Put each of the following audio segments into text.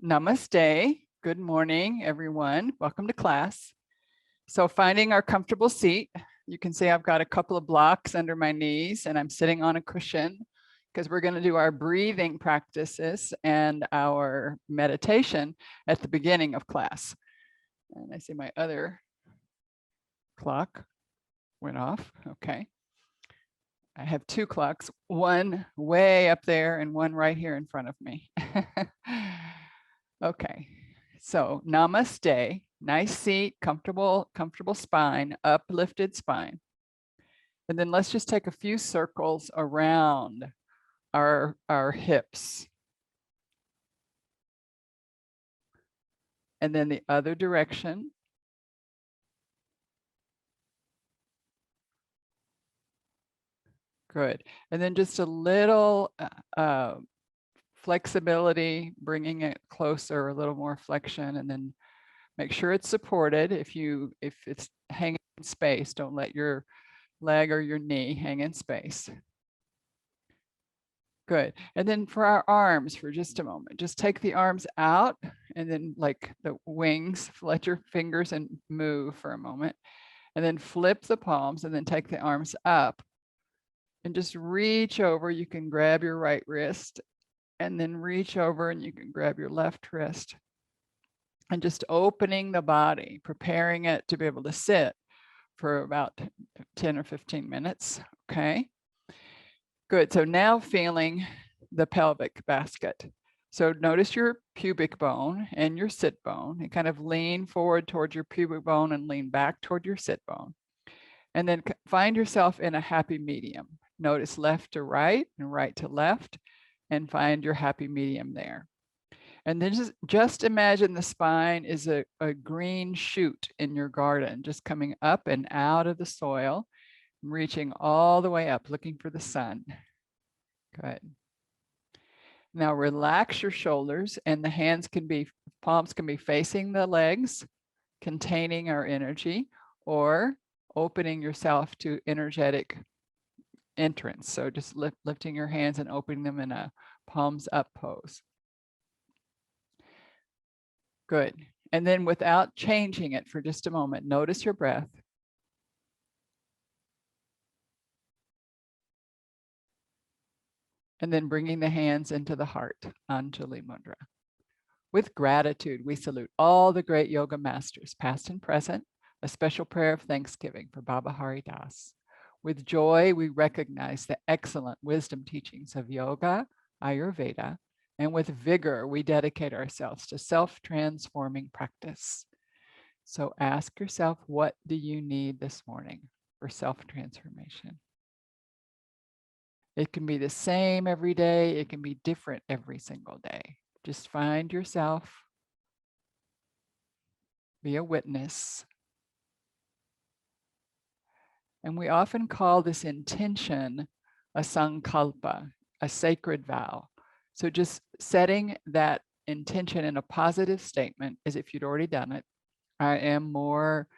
Namaste. Good morning, everyone. Welcome to class. So finding our comfortable seat, you can see I've got a couple of blocks under my knees and I'm sitting on a cushion because we're going to do our breathing practices and our meditation at the beginning of class. And I see my other clock went off. Okay. I have two clocks, one way up there and one right here in front of me. Okay, so namaste, nice seat, comfortable spine, uplifted spine. And then let's just take a few circles around our hips. And then the other direction. Good. And then just a little flexibility, bringing it closer, a little more flexion, and then make sure it's supported. If it's hanging in space, don't let your leg or your knee hang in space. Good. And then for our arms for just a moment, just take the arms out and then like the wings, let your fingers and move for a moment and then flip the palms and then take the arms up and just reach over. You can grab your right wrist and then reach over and you can grab your left wrist and just opening the body, preparing it to be able to sit for about 10 or 15 minutes. Okay. Good. So now feeling the pelvic basket. So notice your pubic bone and your sit bone and kind of lean forward towards your pubic bone and lean back toward your sit bone. And then find yourself in a happy medium. Notice left to right and right to left and find your happy medium there. And then just imagine the spine is a green shoot in your garden, just coming up and out of the soil, reaching all the way up, looking for the sun. Good. Now relax your shoulders and the palms can be facing the legs, containing our energy, or opening yourself to energetic entrance. So just lifting your hands and opening them in a palms up pose. Good. And then without changing it for just a moment, notice your breath. And then bringing the hands into the heart, Anjali Mudra. With gratitude, we salute all the great yoga masters, past and present, a special prayer of thanksgiving for Baba Hari Das. With joy, we recognize the excellent wisdom teachings of yoga, Ayurveda, and with vigor, we dedicate ourselves to self-transforming practice. So ask yourself, what do you need this morning for self-transformation? It can be the same every day. It can be different every single day. Just find yourself, be a witness. And we often call this intention a sankalpa, a sacred vow. So just setting that intention in a positive statement as if you'd already done it. I am more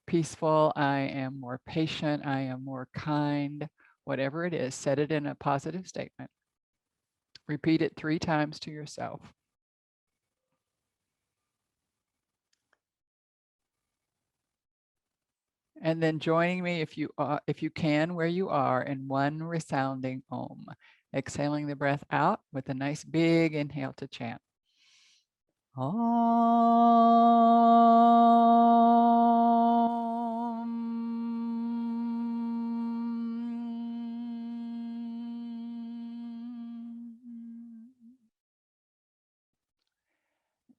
peaceful. I am more patient. I am more kind. Whatever it is, set it in a positive statement. Repeat it 3 times to yourself. And then joining me if you can where you are in one resounding Om. Exhaling the breath out with a nice big inhale to chant.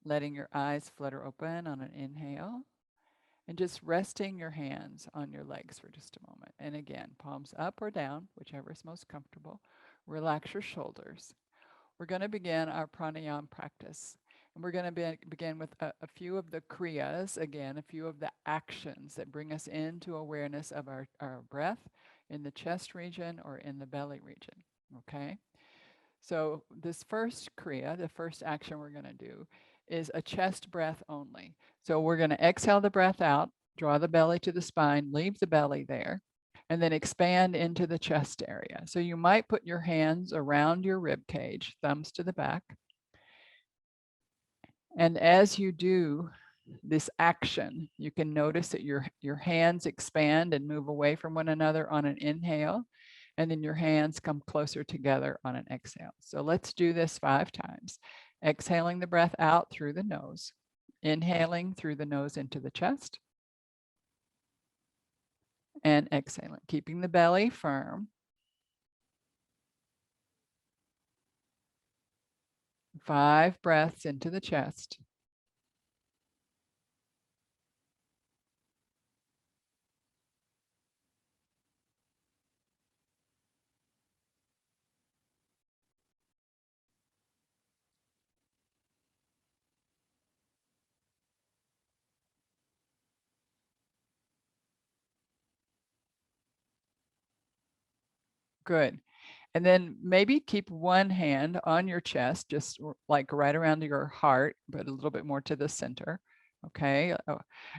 Letting your eyes flutter open on an inhale. And just resting your hands on your legs for just a moment. And again, palms up or down, whichever is most comfortable. Relax your shoulders. We're going to begin our pranayama practice. And we're going to begin with a few of the kriyas, again, a few of the actions that bring us into awareness of our breath in the chest region or in the belly region, okay? So this first kriya, the first action we're going to do is a chest breath only. So we're going to exhale the breath out, draw the belly to the spine, leave the belly there, and then expand into the chest area. So you might put your hands around your rib cage, thumbs to the back. And as you do this action, you can notice that your hands expand and move away from one another on an inhale, and then your hands come closer together on an exhale. So let's do this 5 times. Exhaling the breath out through the nose, inhaling through the nose into the chest, and exhaling, keeping the belly firm. 5 breaths into the chest. Good. And then maybe keep one hand on your chest, just like right around your heart, but a little bit more to the center. Okay.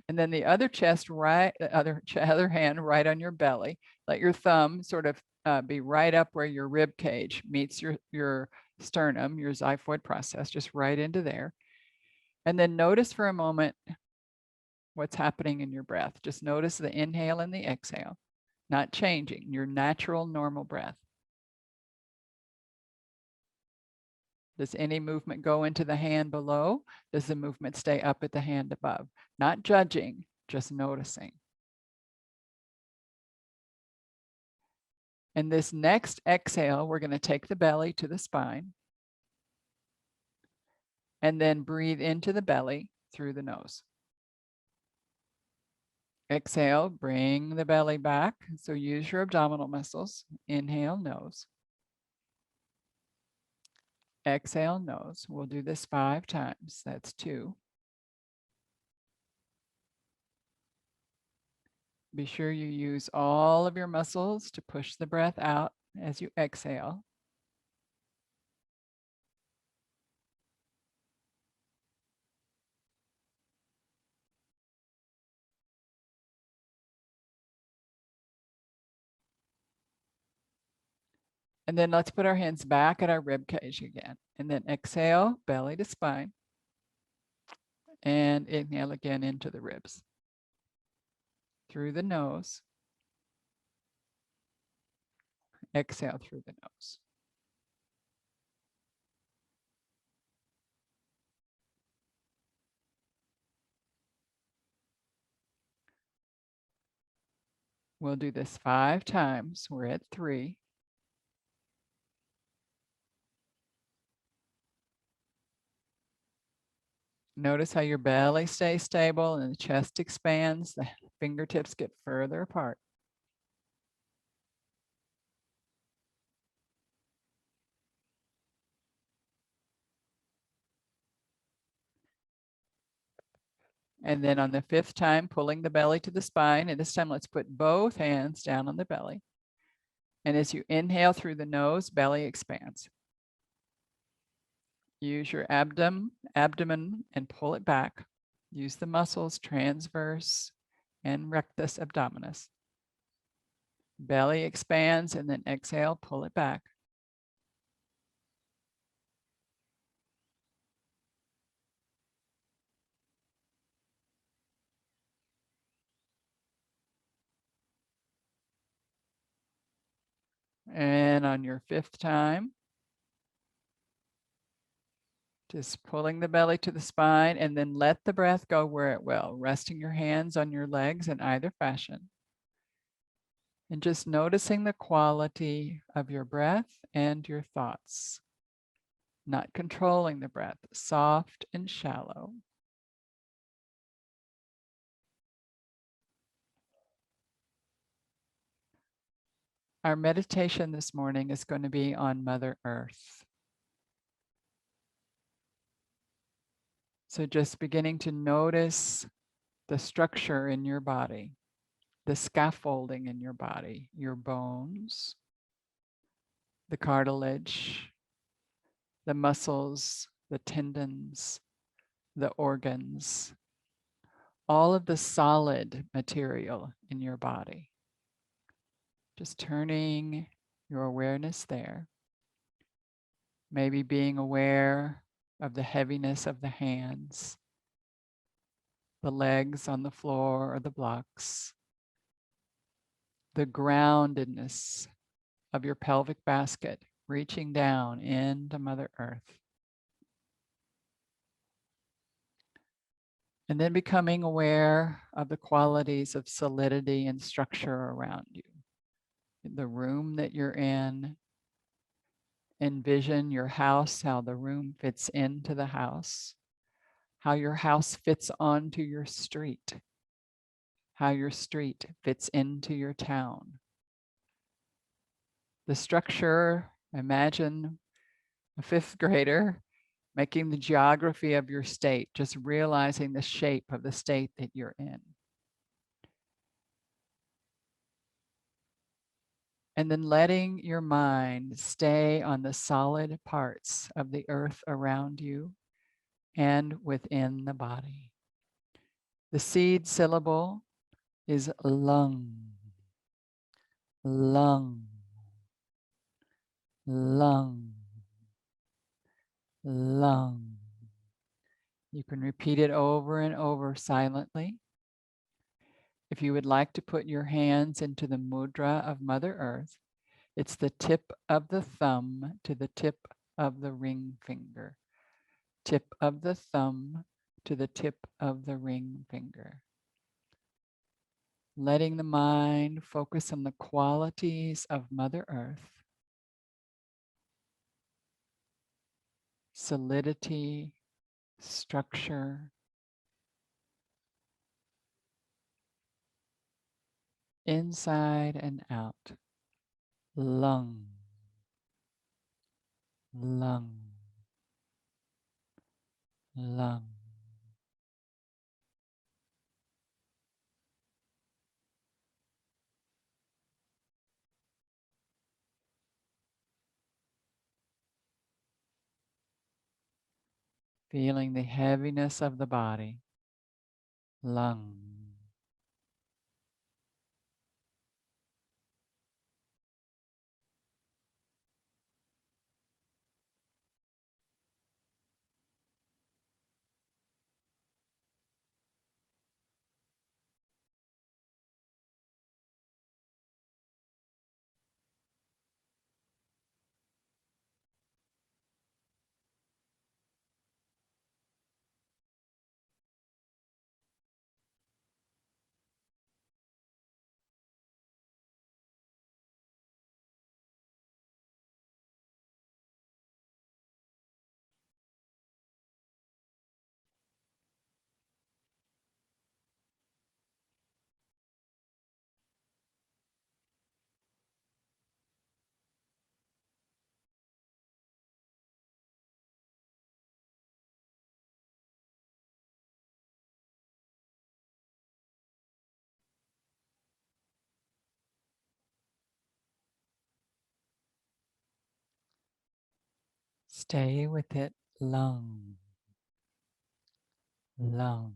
And then the other chest, right, other hand right on your belly. Let your thumb sort of be right up where your rib cage meets your sternum, your xiphoid process, just right into there. And then notice for a moment what's happening in your breath. Just notice the inhale and the exhale, not changing, your natural, normal breath. Does any movement go into the hand below? Does the movement stay up at the hand above? Not judging, just noticing. And this next exhale, we're going to take the belly to the spine and then breathe into the belly through the nose. Exhale, bring the belly back. So use your abdominal muscles. Inhale, nose. Exhale, nose. We'll do this 5 times. That's 2. Be sure you use all of your muscles to push the breath out as you exhale. And then let's put our hands back at our rib cage again. And then exhale, belly to spine. And inhale again into the ribs. Through the nose. Exhale through the nose. We'll do this 5 times. We're at 3. Notice how your belly stays stable and the chest expands. The fingertips get further apart. And then on the 5th time, pulling the belly to the spine. And this time, let's put both hands down on the belly. And as you inhale through the nose, belly expands. Use your abdomen and pull it back. Use the muscles transverse and rectus abdominis. Belly expands and then exhale, pull it back. And on your 5th time, just pulling the belly to the spine and then let the breath go where it will, resting your hands on your legs in either fashion. And just noticing the quality of your breath and your thoughts. Not controlling the breath, soft and shallow. Our meditation this morning is going to be on Mother Earth. So just beginning to notice the structure in your body, the scaffolding in your body, your bones, the cartilage, the muscles, the tendons, the organs, all of the solid material in your body. Just turning your awareness there. Maybe being aware of the heaviness of the hands, the legs on the floor or the blocks, the groundedness of your pelvic basket, reaching down into Mother Earth. And then becoming aware of the qualities of solidity and structure around you. The room that you're in, envision your house, how the room fits into the house, how your house fits onto your street, how your street fits into your town. The structure, imagine a fifth grader making the geography of your state, just realizing the shape of the state that you're in. And then letting your mind stay on the solid parts of the earth around you and within the body. The seed syllable is lung, lung, lung, lung. You can repeat it over and over silently. If you would like to put your hands into the mudra of Mother Earth, it's the tip of the thumb to the tip of the ring finger. Tip of the thumb to the tip of the ring finger. Letting the mind focus on the qualities of Mother Earth. Solidity, structure, inside and out. Lung, lung, lung. Feeling the heaviness of the body. Lung. Stay with it. Lung, lung.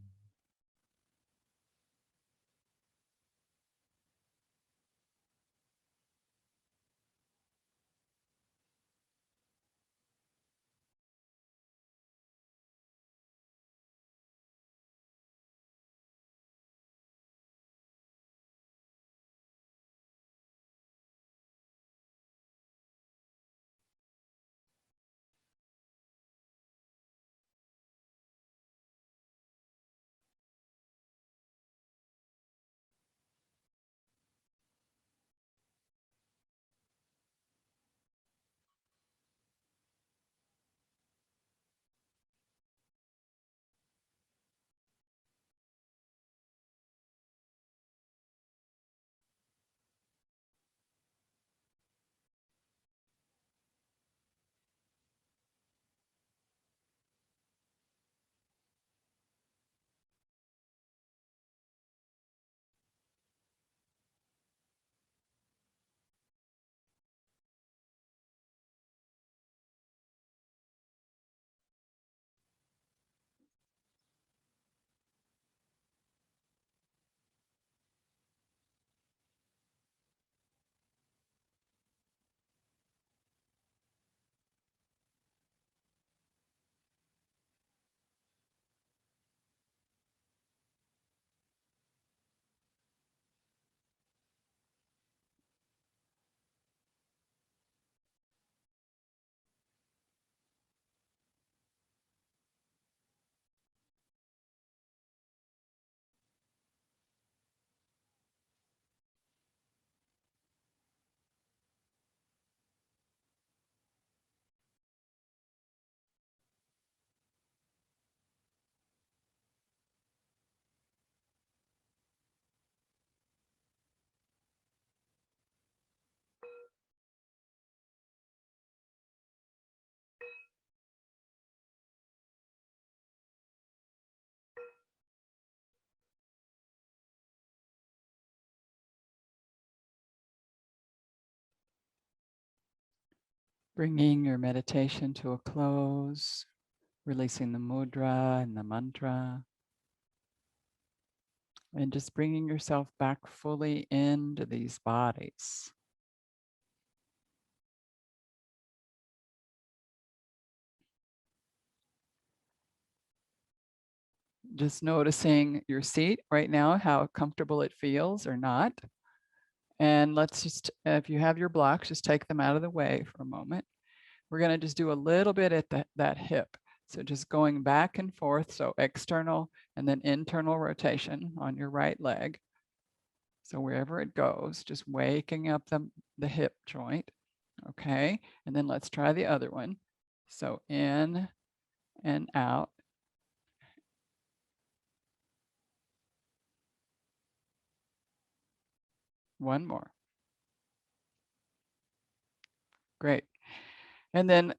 Bringing your meditation to a close, releasing the mudra and the mantra, and just bringing yourself back fully into these bodies. Just noticing your seat right now, how comfortable it feels or not. And let's just, if you have your blocks, just take them out of the way for a moment. We're going to just do a little bit at that hip. So just going back and forth. So external and then internal rotation on your right leg. So wherever it goes, just waking up the hip joint. Okay. And then let's try the other one. So in and out. One more. Great. And then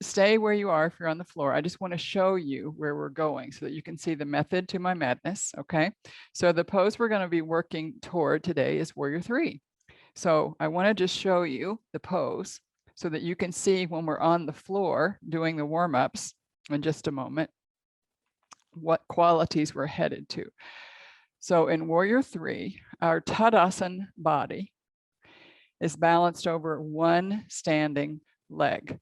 stay where you are if you're on the floor. I just want to show you where we're going so that you can see the method to my madness. Okay. So the pose we're going to be working toward today is Warrior 3. So I want to just show you the pose so that you can see when we're on the floor doing the warm-ups in just a moment, what qualities we're headed to. So in Warrior 3, our Tadasana body is balanced over one standing leg.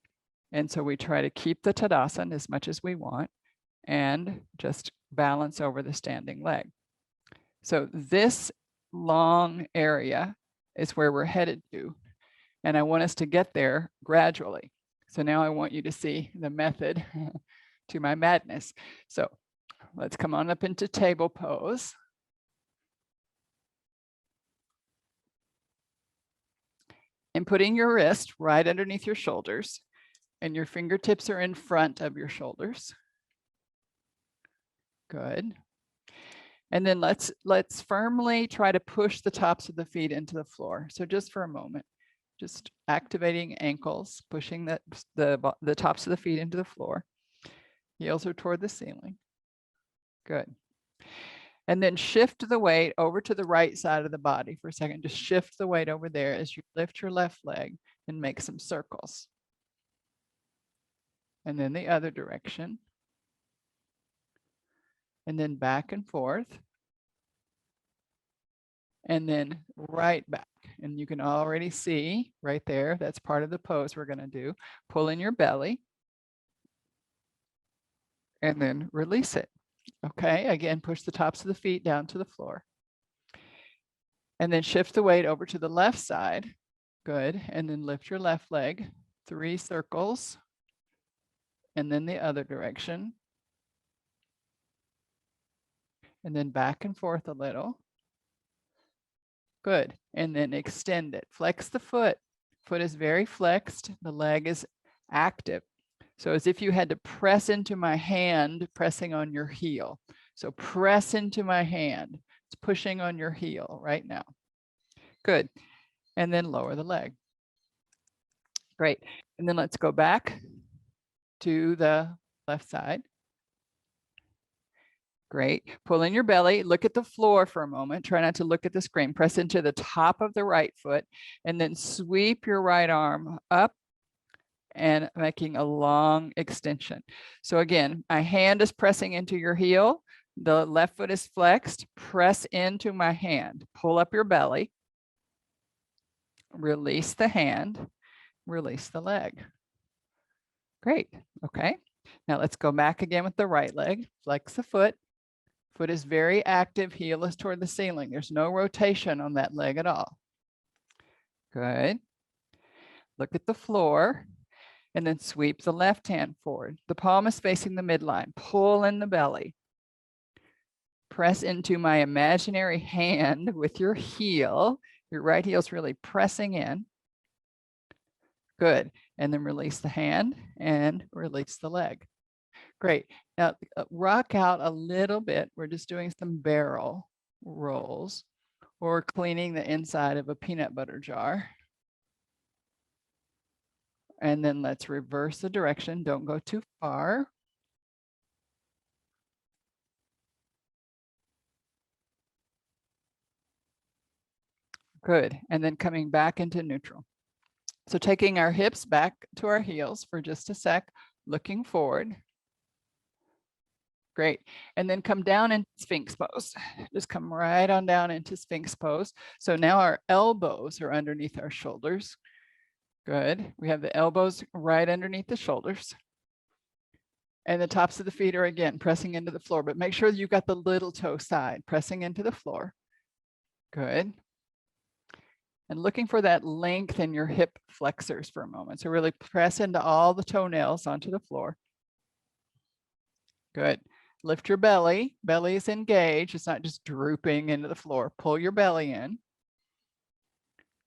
And so we try to keep the Tadasana as much as we want and just balance over the standing leg. So this long area is where we're headed to. And I want us to get there gradually. So now I want you to see the method to my madness. So let's come on up into table pose. And putting your wrist right underneath your shoulders, and your fingertips are in front of your shoulders. Good. And then let's firmly try to push the tops of the feet into the floor. So just for a moment, just activating ankles, pushing the tops of the feet into the floor. Heels are toward the ceiling. Good. And then shift the weight over to the right side of the body for a second. Just shift the weight over there as you lift your left leg and make some circles. And then the other direction. And then back and forth. And then right back. And you can already see right there, that's part of the pose we're going to do. Pull in your belly. And then release it. Okay, again, push the tops of the feet down to the floor. And then shift the weight over to the left side. Good. And then lift your left leg, 3 circles. And then the other direction. And then back and forth a little. Good. And then extend it. Flex the foot. Foot is very flexed. The leg is active. So as if you had to press into my hand, pressing on your heel. So press into my hand. It's pushing on your heel right now. Good. And then lower the leg. Great. And then let's go back to the left side. Great. Pull in your belly. Look at the floor for a moment. Try not to look at the screen. Press into the top of the right foot and then sweep your right arm up and making a long extension. So again, my hand is pressing into your heel. The left foot is flexed. Press into my hand. Pull up your belly. Release the hand. Release the leg. Great. Okay. Now let's go back again with the right leg. Flex the foot. Foot is very active. Heel is toward the ceiling. There's no rotation on that leg at all. Good. Look at the floor. And then sweep the left hand forward. The palm is facing the midline. Pull in the belly. Press into my imaginary hand with your heel. Your right heel is really pressing in. Good. And then release the hand and release the leg. Great. Now rock out a little bit. We're just doing some barrel rolls or cleaning the inside of a peanut butter jar. And then let's reverse the direction. Don't go too far. Good. And then coming back into neutral. So taking our hips back to our heels for just a sec, looking forward. Great. And then come down in Sphinx pose. Just come right on down into Sphinx pose. So now our elbows are underneath our shoulders. Good. We have the elbows right underneath the shoulders. And the tops of the feet are again pressing into the floor, but make sure you've got the little toe side pressing into the floor. Good. And looking for that length in your hip flexors for a moment. So really press into all the toenails onto the floor. Good. Lift your belly. Belly is engaged. It's not just drooping into the floor. Pull your belly in.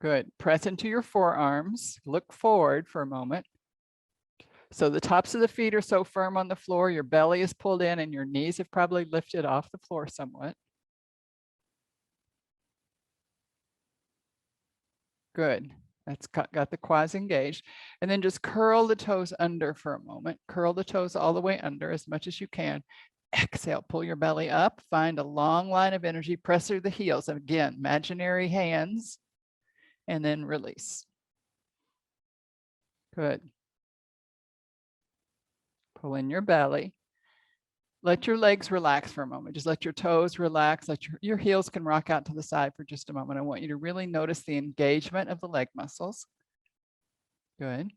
Good. Press into your forearms. Look forward for a moment. So the tops of the feet are so firm on the floor, your belly is pulled in and your knees have probably lifted off the floor somewhat. Good. That's got the quads engaged. And then just curl the toes under for a moment. Curl the toes all the way under as much as you can. Exhale, pull your belly up, find a long line of energy, press through the heels. And again, imaginary hands, and then release. Good. Pull in your belly. Let your legs relax for a moment. Just let your toes relax. Let your heels can rock out to the side for just a moment. I want you to really notice the engagement of the leg muscles. Good.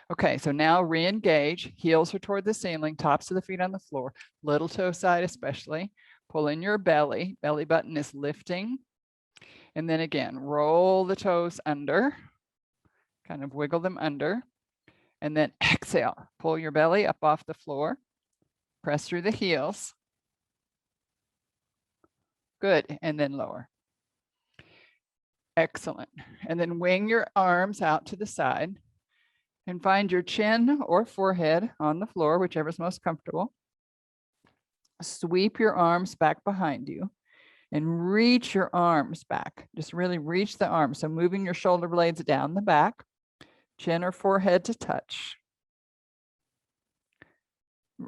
Okay, so now re-engage. Heels are toward the ceiling, tops of the feet on the floor, little toe side especially. Pull in your belly. Belly button is lifting. And then again, roll the toes under. Kind of wiggle them under. And then exhale. Pull your belly up off the floor. Press through the heels. Good, and then lower. Excellent. And then wing your arms out to the side and find your chin or forehead on the floor, whichever's most comfortable. Sweep your arms back behind you and reach your arms back. Just really reach the arms. So moving your shoulder blades down the back, chin or forehead to touch.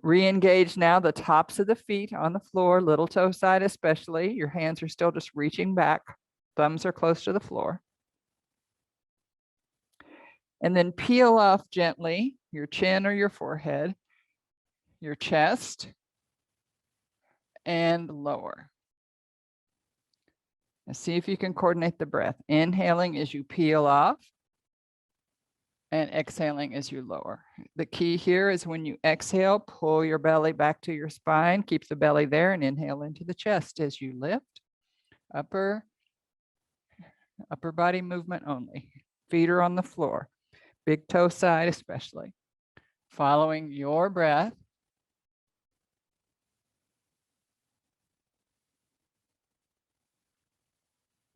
Re-engage now the tops of the feet on the floor, little toe side especially. Your hands are still just reaching back. Thumbs are close to the floor. And then peel off gently your chin or your forehead, your chest, and lower. And see if you can coordinate the breath. Inhaling as you peel off and exhaling as you lower. The key here is when you exhale, pull your belly back to your spine, keep the belly there, and inhale into the chest as you lift. Upper body movement only. Feet are on the floor. Big toe side especially. Following your breath.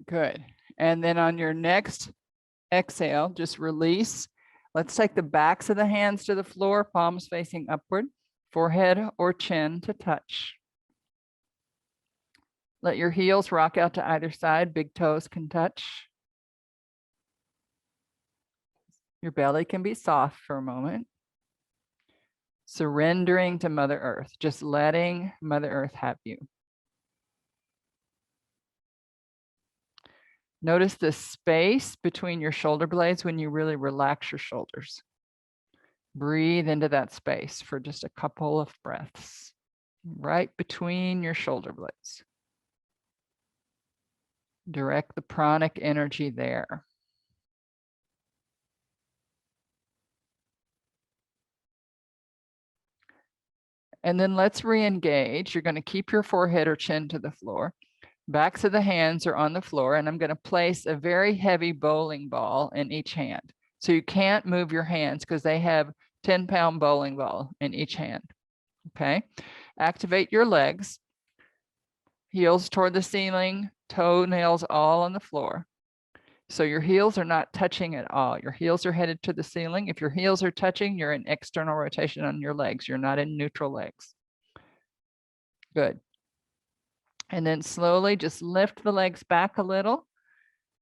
Good. And then on your next exhale, just release. Let's take the backs of the hands to the floor, palms facing upward, forehead or chin to touch. Let your heels rock out to either side, big toes can touch. Your belly can be soft for a moment. Surrendering to Mother Earth, just letting Mother Earth have you. Notice the space between your shoulder blades when you really relax your shoulders. Breathe into that space for just a couple of breaths, right between your shoulder blades. Direct the pranic energy there. And then let's re-engage. You're going to keep your forehead or chin to the floor. Backs of the hands are on the floor, and I'm going to place a very heavy bowling ball in each hand. So you can't move your hands because they have 10-pound bowling ball in each hand. Okay. Activate your legs. Heels toward the ceiling, toenails all on the floor. So your heels are not touching at all. Your heels are headed to the ceiling. If your heels are touching, you're in external rotation on your legs. You're not in neutral legs. Good. And then slowly just lift the legs back a little.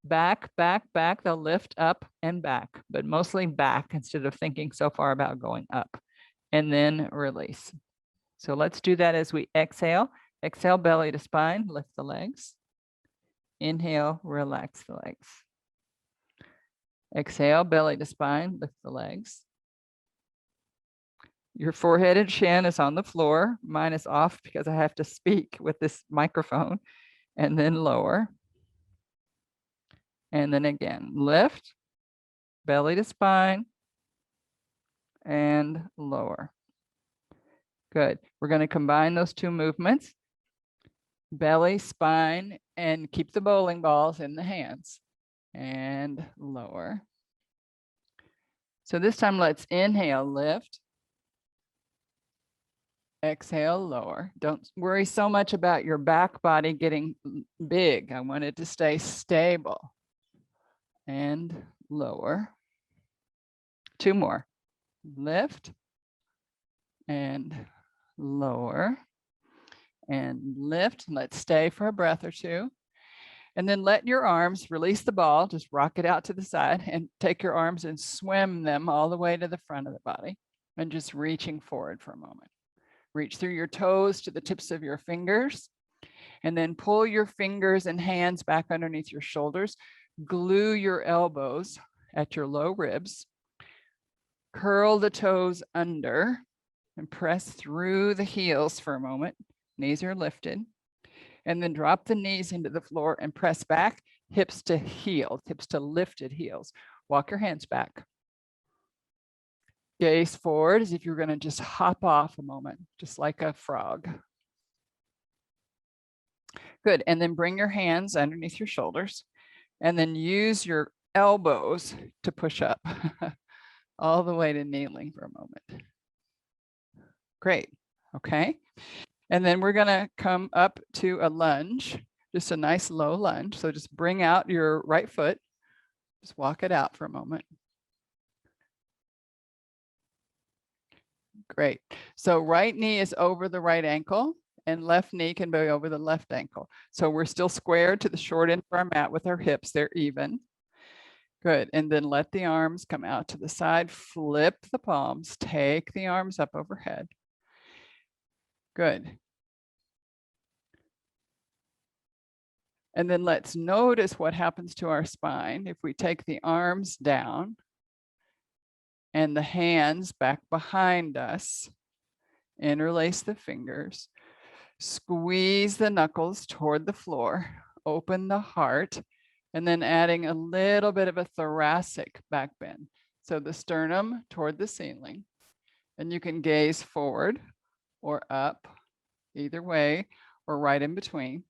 Back, back, back. They'll lift up and back, but mostly back instead of thinking so far about going up. And then release. So let's do that as we exhale. Exhale, belly to spine, lift the legs. Inhale, relax the legs. Exhale, belly to spine, lift the legs. Your forehead and chin is on the floor. Mine is off because I have to speak with this microphone. And then lower. And then again, lift, belly to spine, and lower. Good. We're going to combine those two movements, belly, spine, and keep the bowling balls in the hands. And lower. So this time, let's inhale, lift. Exhale, lower. Don't worry so much about your back body getting big. I want it to stay stable. And lower. Two more. Lift. And lower. And lift. Let's stay for a breath or two. And then let your arms release the ball. Just rock it out to the side and take your arms and swim them all the way to the front of the body. And just reaching forward for a moment. Reach through your toes to the tips of your fingers, and then pull your fingers and hands back underneath your shoulders. Glue your elbows at your low ribs. Curl the toes under and press through the heels for a moment. Knees are lifted. And then drop the knees into the floor and press back, hips to heels, hips to lifted heels. Walk your hands back. Gaze forward as if you're going to just hop off a moment, just like a frog. Good. And then bring your hands underneath your shoulders and then use your elbows to push up all the way to kneeling for a moment. Great. Okay. And then we're going to come up to a lunge, just a nice low lunge. So just bring out your right foot. Just walk it out for a moment. Great. So right knee is over the right ankle and left knee can be over the left ankle. So we're still squared to the short end of our mat with our hips. They're even. Good. And then let the arms come out to the side. Flip the palms. Take the arms up overhead. Good. And then let's notice what happens to our spine if we take the arms down and the hands back behind us. Interlace the fingers. Squeeze the knuckles toward the floor. Open the heart. And then adding a little bit of a thoracic back bend. So the sternum toward the ceiling. And you can gaze forward or up, either way, or right in between.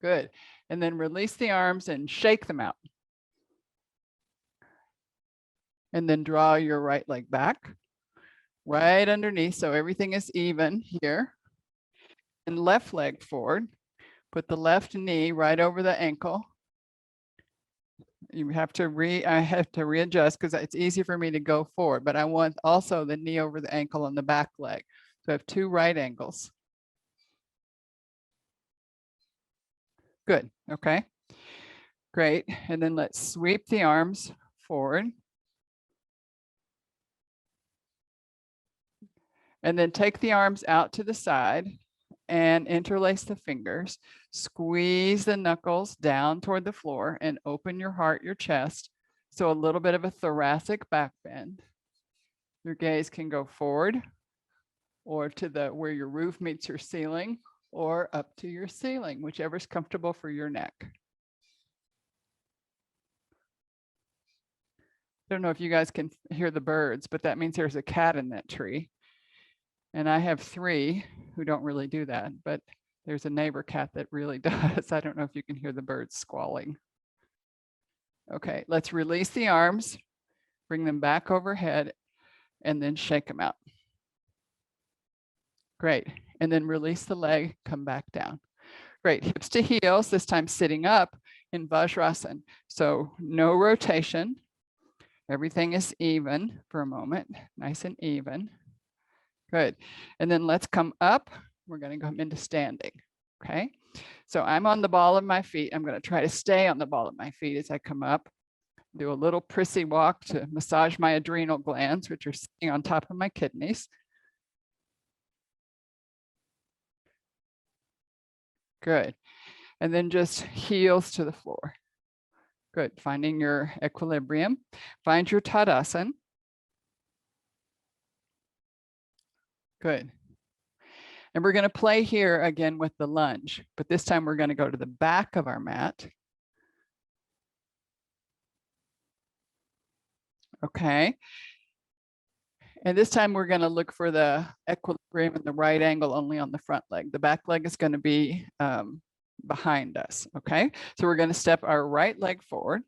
Good. And then release the arms and shake them out. And then draw your right leg back, right underneath. So everything is even here. And left leg forward. Put the left knee right over the ankle. You have to I have to readjust because it's easy for me to go forward, but I want also the knee over the ankle on the back leg. So I have two right ankles. Good. Okay. Great. And then let's sweep the arms forward. And then take the arms out to the side and interlace the fingers. Squeeze the knuckles down toward the floor and open your heart, your chest. So a little bit of a thoracic back bend. Your gaze can go forward or to where your roof meets your ceiling or up to your ceiling, whichever's comfortable for your neck. I don't know if you guys can hear the birds, but that means there's a cat in that tree. And I have 3 who don't really do that, but there's a neighbor cat that really does. I don't know if you can hear the birds squalling. Okay, let's release the arms, bring them back overhead, and then shake them out. Great. And then release the leg, come back down. Great. Hips to heels, this time sitting up in Vajrasana. So no rotation. Everything is even for a moment, nice and even. Good. And then let's come up. We're going to come into standing. Okay. So I'm on the ball of my feet. I'm going to try to stay on the ball of my feet as I come up. Do a little prissy walk to massage my adrenal glands, which are sitting on top of my kidneys. Good. and then just heels to the floor. Good, finding your equilibrium. Find your Tadasana. Good. And we're going to play here again with the lunge, but this time we're going to go to the back of our mat. Okay. And this time we're going to look for the equilibrium and the right angle only on the front leg. The back leg is going to be behind us. Okay. So we're going to step our right leg forward.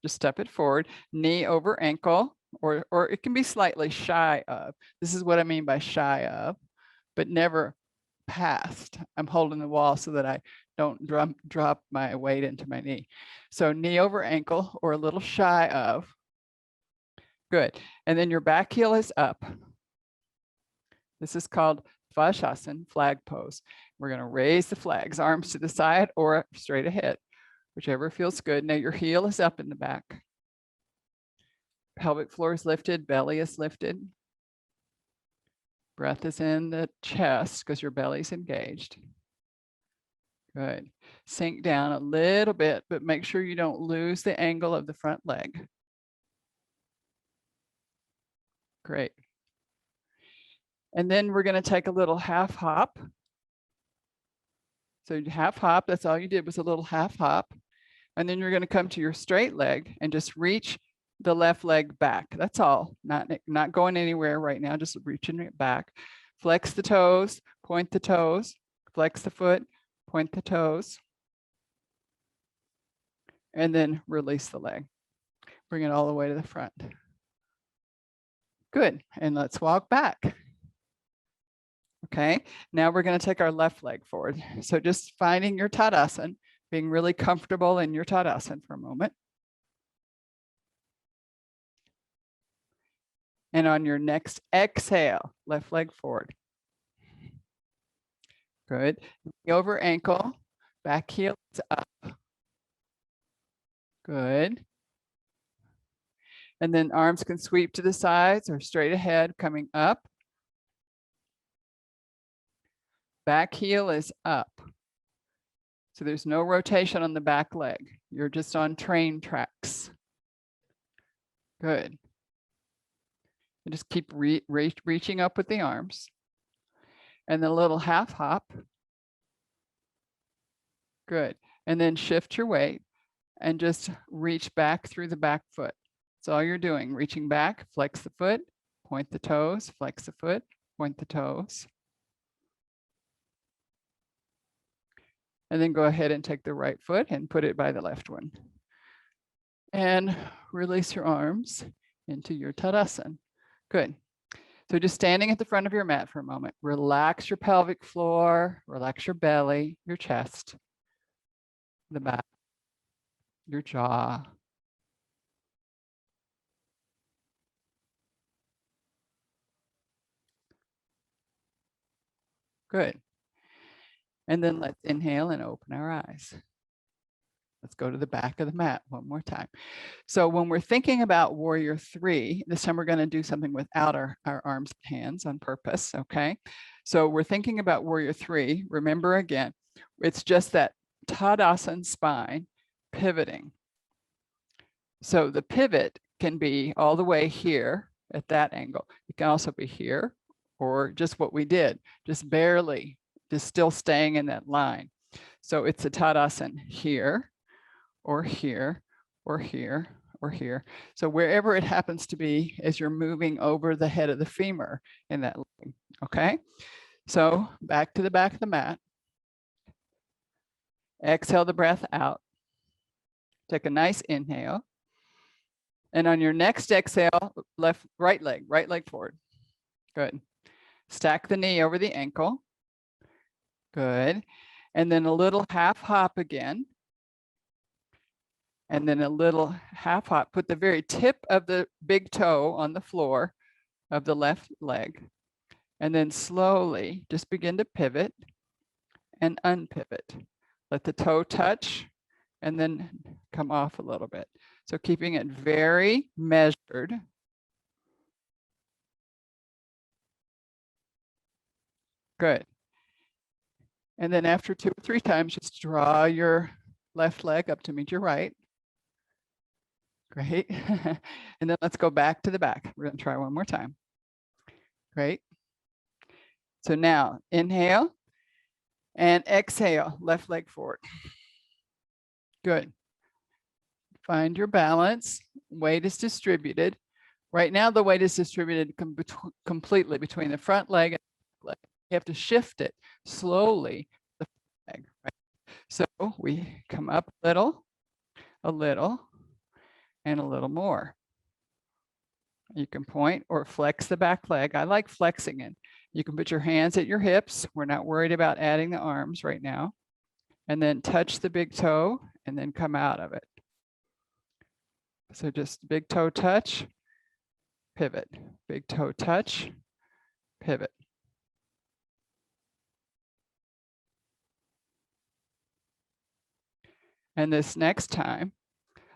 Just step it forward, knee over ankle, or it can be slightly shy of. This is what I mean by shy of, but never past. I'm holding the wall so that I don't drop my weight into my knee. So knee over ankle or a little shy of. Good. And then your back heel is up. This is called Svajasana, flag pose. We're going to raise the flags, arms to the side or straight ahead, whichever feels good. Now your heel is up in the back. Pelvic floor is lifted, belly is lifted. Breath is in the chest because your belly's engaged. Good. Sink down a little bit, but make sure you don't lose the angle of the front leg. Great. And then we're going to take a little half hop. So half hop, that's all you did was a little half hop. And then you're going to come to your straight leg and just reach the left leg back. That's all. Not going anywhere right now, just reaching it back. Flex the toes, point the toes, flex the foot, point the toes. And then release the leg. Bring it all the way to the front. Good. And let's walk back. Okay. Now we're going to take our left leg forward. So just finding your Tadasana, being really comfortable in your Tadasana for a moment. And on your next exhale, left leg forward. Good. Knee over ankle, back heel is up. Good. And then arms can sweep to the sides or straight ahead, coming up. Back heel is up. So there's no rotation on the back leg. You're just on train tracks. Good. And just keep reaching up with the arms. And then a little half hop. Good. And then shift your weight and just reach back through the back foot. That's all you're doing. Reaching back, flex the foot, point the toes, flex the foot, point the toes. And then go ahead and take the right foot and put it by the left one. And release your arms into your Tadasana. Good. So just standing at the front of your mat for a moment. Relax your pelvic floor, relax your belly, your chest, the back, your jaw. Good. And then let's inhale and open our eyes. Let's go to the back of the mat one more time. So when we're thinking about warrior 3, this time we're going to do something without our arms and hands on purpose, okay? So we're thinking about warrior 3. Remember again, it's just that Tadasana spine pivoting. So the pivot can be all the way here at that angle. It can also be here or just what we did, just barely, just still staying in that line. So it's a Tadasana here, or here, or here, or here. So wherever it happens to be as you're moving over the head of the femur in that leg, okay? So back to the back of the mat. Exhale the breath out. Take a nice inhale. And on your next exhale, right leg forward. Good. Stack the knee over the ankle. Good. And then a little half hop again. And then a little half hop. Put the very tip of the big toe on the floor of the left leg. And then slowly just begin to pivot and unpivot. Let the toe touch and then come off a little bit. So keeping it very measured. Good. And then after 2 or 3 times, just draw your left leg up to meet your right. Great. And then let's go back to the back. We're going to try one more time. Great. So now inhale and exhale, left leg forward. Good. Find your balance. Weight is distributed. Right now, the weight is distributed completely between the front leg and the back leg. You have to shift it slowly, the front leg, right? So we come up a little, and a little more. You can point or flex the back leg. I like flexing it. You can put your hands at your hips. We're not worried about adding the arms right now. And then touch the big toe and then come out of it. So just big toe touch, pivot, big toe touch, pivot. And this next time,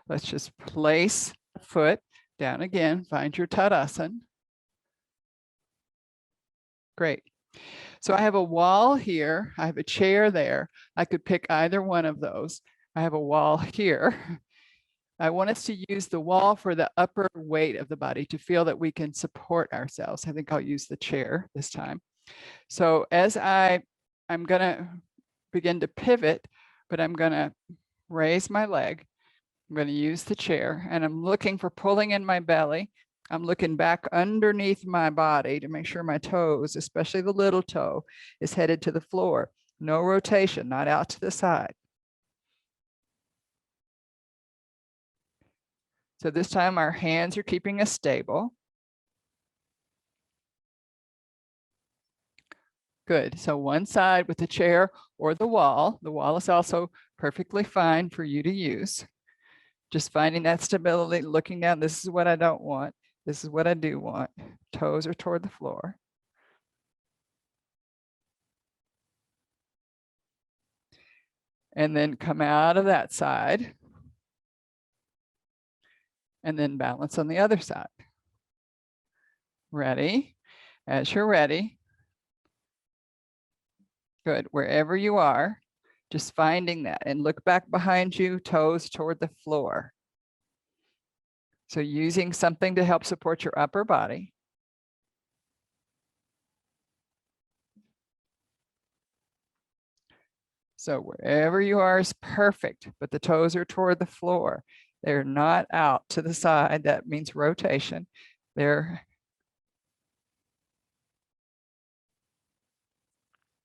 let's just place the foot down again, find your Tadasana. Great. So I have a wall here, I have a chair there. I could pick either one of those. I have a wall here. I want us to use the wall for the upper weight of the body to feel that we can support ourselves. I think I'll use the chair this time. So as I'm gonna begin to pivot, but I'm gonna raise my leg. I'm gonna use the chair and I'm looking for pulling in my belly. I'm looking back underneath my body to make sure my toes, especially the little toe, is headed to the floor. No rotation, not out to the side. So this time our hands are keeping us stable. Good. So one side with the chair or the wall. The wall is also perfectly fine for you to use. Just finding that stability, looking down. This is what I don't want. This is what I do want. Toes are toward the floor. And then come out of that side. And then balance on the other side. Ready? As you're ready. Good. Wherever you are, just finding that and look back behind you, toes toward the floor. So using something to help support your upper body. So wherever you are is perfect, but the toes are toward the floor. They're not out to the side. That means rotation. They're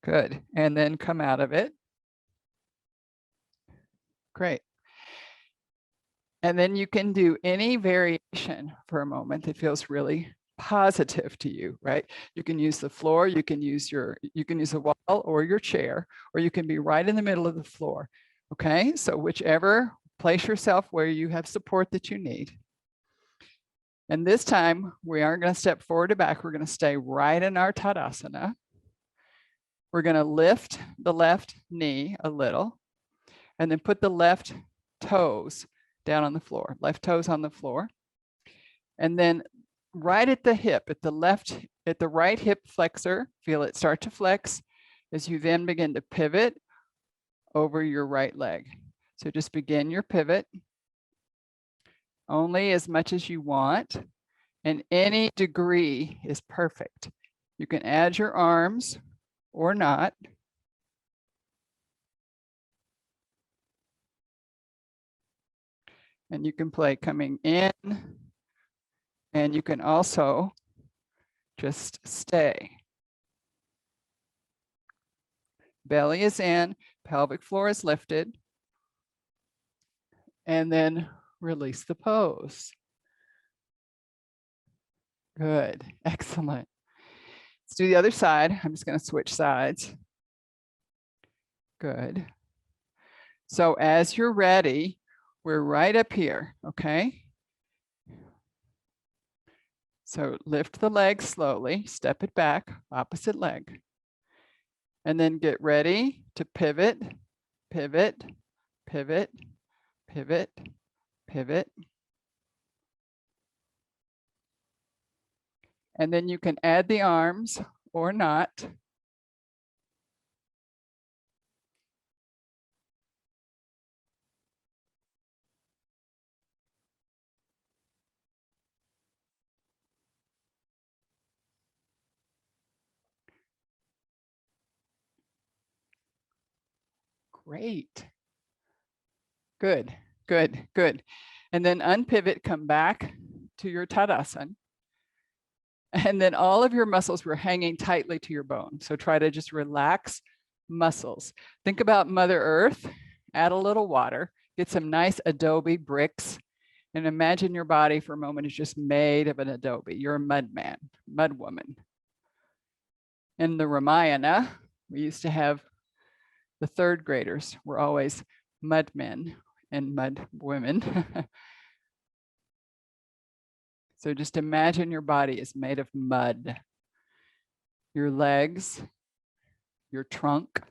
good. And then come out of it. Great. And then you can do any variation for a moment that feels really positive to you, right? You can use the floor, you can use the wall or your chair, or you can be right in the middle of the floor. Okay, so whichever, place yourself where you have support that you need. And this time we aren't going to step forward or back. We're going to stay right in our Tadasana. We're going to lift the left knee a little and then put the left toes down on the floor, left toes on the floor. And then right at the hip, at the right hip flexor, feel it start to flex as you then begin to pivot over your right leg. So just begin your pivot only as much as you want, and any degree is perfect. You can add your arms or not. And you can play coming in, and you can also just stay. Belly is in, pelvic floor is lifted, and then release the pose. Good, excellent. Let's do the other side. I'm just going to switch sides. Good. So as you're ready, we're right up here, okay? So lift the leg slowly, step it back, opposite leg. And then get ready to pivot, pivot, pivot, pivot, pivot. And then you can add the arms or not. Great. Good, good, good. And then unpivot, come back to your Tadasana. And then all of your muscles were hanging tightly to your bone. So try to just relax muscles. Think about Mother Earth, add a little water, get some nice adobe bricks, and imagine your body for a moment is just made of an adobe. You're a mud man, mud woman. In the Ramayana, we used to have the third graders were always mud men and mud women. So just imagine your body is made of mud. Your legs, your trunk,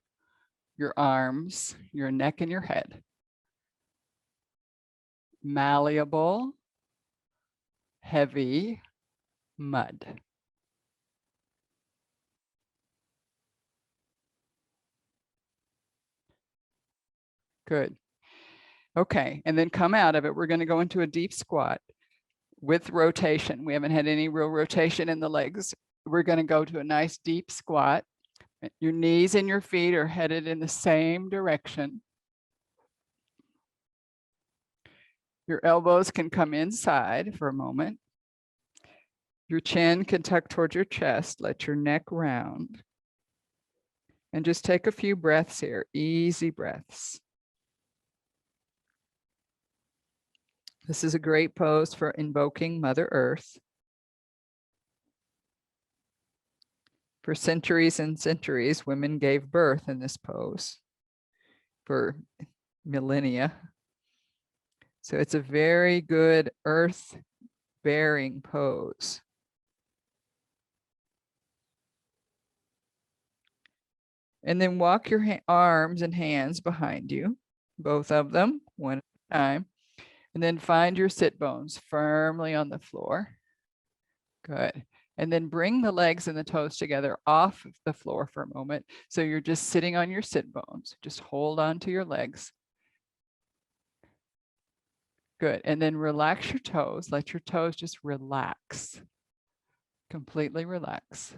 your arms, your neck, and your head. Malleable, heavy mud. Good. Okay, and then come out of it. We're going to go into a deep squat with rotation. We haven't had any real rotation in the legs. We're going to go to a nice deep squat. Your knees and your feet are headed in the same direction. Your elbows can come inside for a moment. Your chin can tuck towards your chest. Let your neck round. And just take a few breaths here, easy breaths. This is a great pose for invoking Mother Earth. For centuries and centuries, women gave birth in this pose for millennia. So it's a very good earth-bearing pose. And then walk your arms and hands behind you, both of them, one at a time. And then find your sit bones firmly on the floor. Good. And then bring the legs and the toes together off of the floor for a moment. So you're just sitting on your sit bones. Just hold on to your legs. Good. And then relax your toes. Let your toes just relax. Completely relax.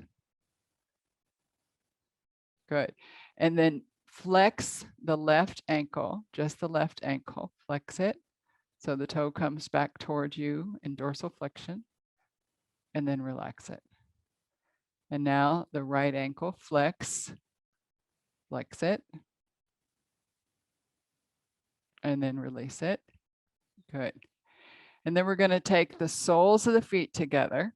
Good. And then flex the left ankle, just the left ankle. Flex it. So the toe comes back towards you in dorsal flexion. And then relax it. And now the right ankle, flex it. And then release it. Good. And then we're going to take the soles of the feet together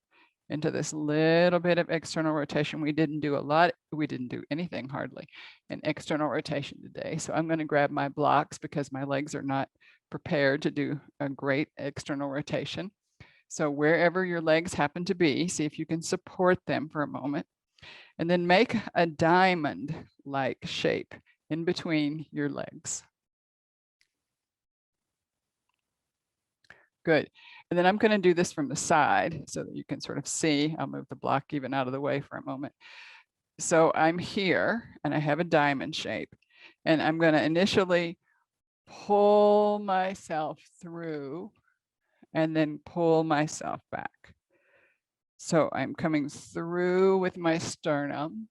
into this little bit of external rotation. We didn't do a lot. We didn't do anything hardly in external rotation today. So I'm going to grab my blocks because my legs are not prepared to do a great external rotation. So wherever your legs happen to be, see if you can support them for a moment. And then make a diamond-like shape in between your legs. Good. And then I'm going to do this from the side so that you can sort of see. I'll move the block even out of the way for a moment. So I'm here and I have a diamond shape. And I'm going to initially pull myself through and then pull myself back. So I'm coming through with my sternum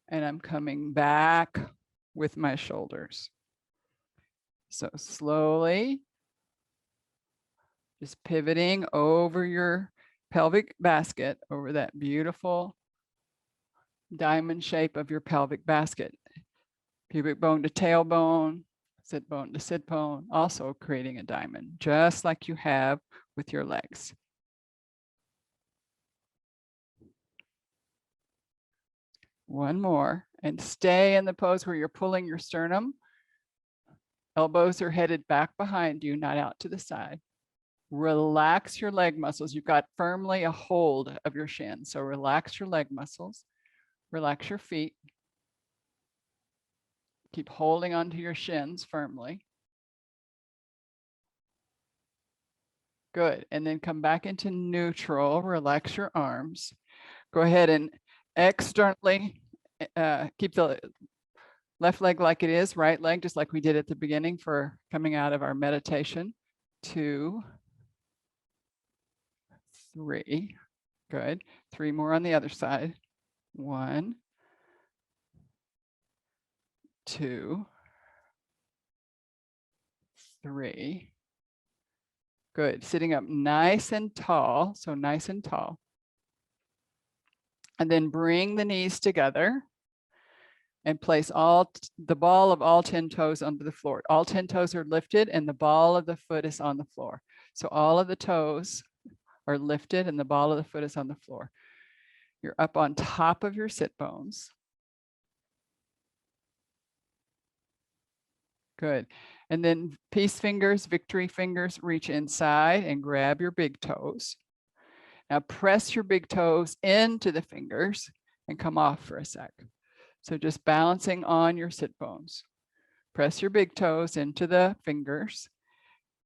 and I'm coming back with my shoulders. So slowly, just pivoting over your pelvic basket, over that beautiful diamond shape of your pelvic basket. Pubic bone to tailbone, sit bone to sit bone, also creating a diamond, just like you have with your legs. One more, and stay in the pose where you're pulling your sternum. Elbows are headed back behind you, not out to the side. Relax your leg muscles. You've got firmly a hold of your shin. So relax your leg muscles. Relax your feet. Keep holding onto your shins firmly. Good. And then come back into neutral. Relax your arms. Go ahead and externally keep the left leg like it is, right leg, just like we did at the beginning for coming out of our meditation. 2, 3. Good. 3 more on the other side. 1, 2, 3. Good. Sitting up nice and tall. So nice and tall. And then bring the knees together and place the ball of all 10 toes onto the floor. All 10 toes are lifted and the ball of the foot is on the floor. So all of the toes are lifted and the ball of the foot is on the floor. You're up on top of your sit bones. Good. And then peace fingers, victory fingers, reach inside and grab your big toes. Now press your big toes into the fingers and come off for a sec. So just balancing on your sit bones. Press your big toes into the fingers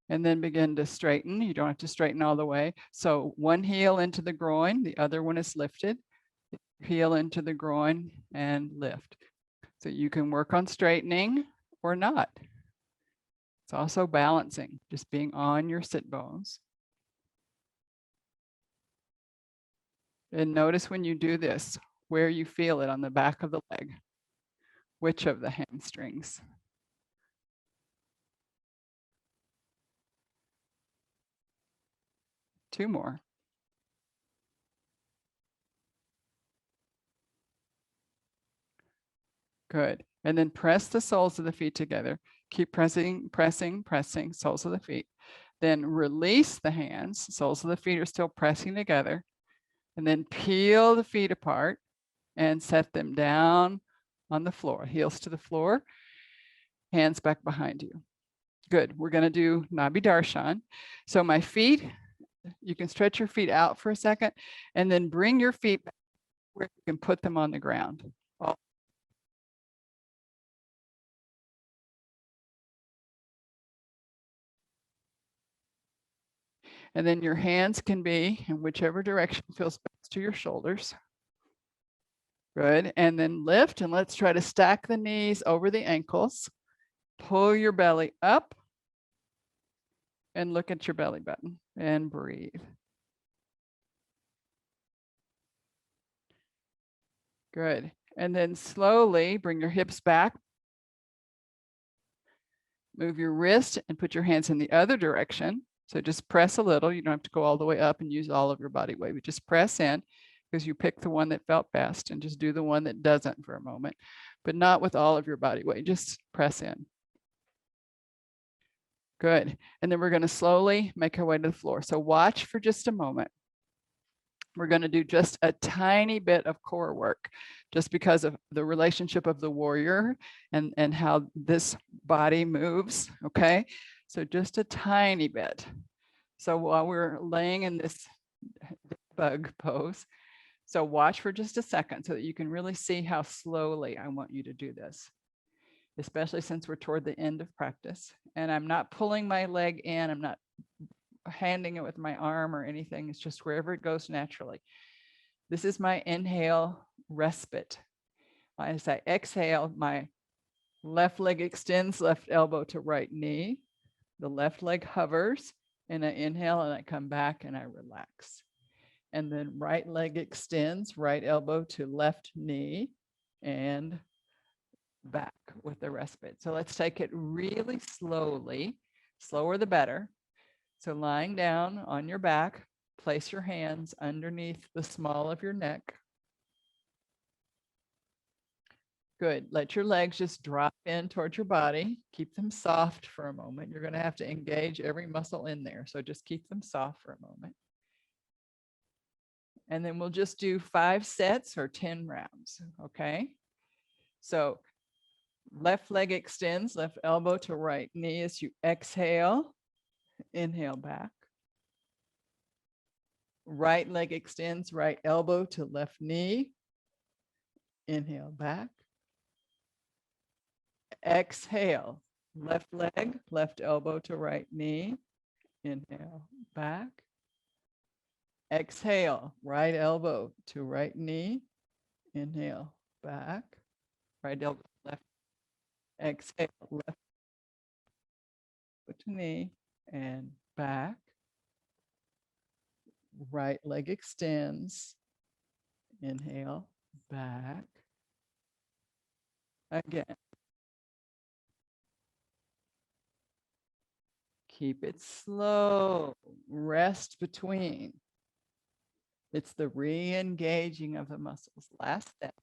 and then begin to straighten. You don't have to straighten all the way. So one heel into the groin, the other one is lifted. Heel into the groin and lift. So you can work on straightening or not. It's also balancing, just being on your sit bones. And notice when you do this, where you feel it on the back of the leg. Which of the hamstrings? Two more. Good. And then press the soles of the feet together. Keep pressing, pressing, pressing, soles of the feet. Then release the hands. Soles of the feet are still pressing together. And then peel the feet apart and set them down on the floor. Heels to the floor, hands back behind you. Good. We're going to do Nabi Darshan. So my feet, you can stretch your feet out for a second and then bring your feet back where you can put them on the ground. And then your hands can be in whichever direction feels best to your shoulders. Good. And then lift and let's try to stack the knees over the ankles. Pull your belly up and look at your belly button and breathe. Good. And then slowly bring your hips back. Move your wrist and put your hands in the other direction. So just press a little. You don't have to go all the way up and use all of your body weight, but just press in because you picked the one that felt best and just do the one that doesn't for a moment, but not with all of your body weight. Just press in. Good. And then we're going to slowly make our way to the floor. So watch for just a moment. We're going to do just a tiny bit of core work just because of the relationship of the warrior and how this body moves. Okay. So just a tiny bit. So while we're laying in this bug pose, so watch for just a second so that you can really see how slowly I want you to do this, especially since we're toward the end of practice. And I'm not pulling my leg in. I'm not handing it with my arm or anything. It's just wherever it goes naturally. This is my inhale respite. As I exhale, my left leg extends, left elbow to right knee. The left leg hovers and I inhale and I come back and I relax. And then right leg extends, right elbow to left knee and back with the respite. So let's take it really slowly, slower the better. So lying down on your back, place your hands underneath the small of your neck. Good. Let your legs just drop in towards your body. Keep them soft for a moment. You're going to have to engage every muscle in there. So just keep them soft for a moment. And then we'll just do 5 sets or 10 rounds. Okay. So left leg extends, left elbow to right knee as you exhale. Inhale back. Right leg extends, right elbow to left knee. Inhale back. Exhale, left leg, left elbow to right knee. Inhale back. Exhale, right elbow to right knee. Inhale back. Right elbow, left. Exhale, left to knee and back. Right leg extends. Inhale back. Again. Keep it slow. Rest between. It's the re-engaging of the muscles. Last step.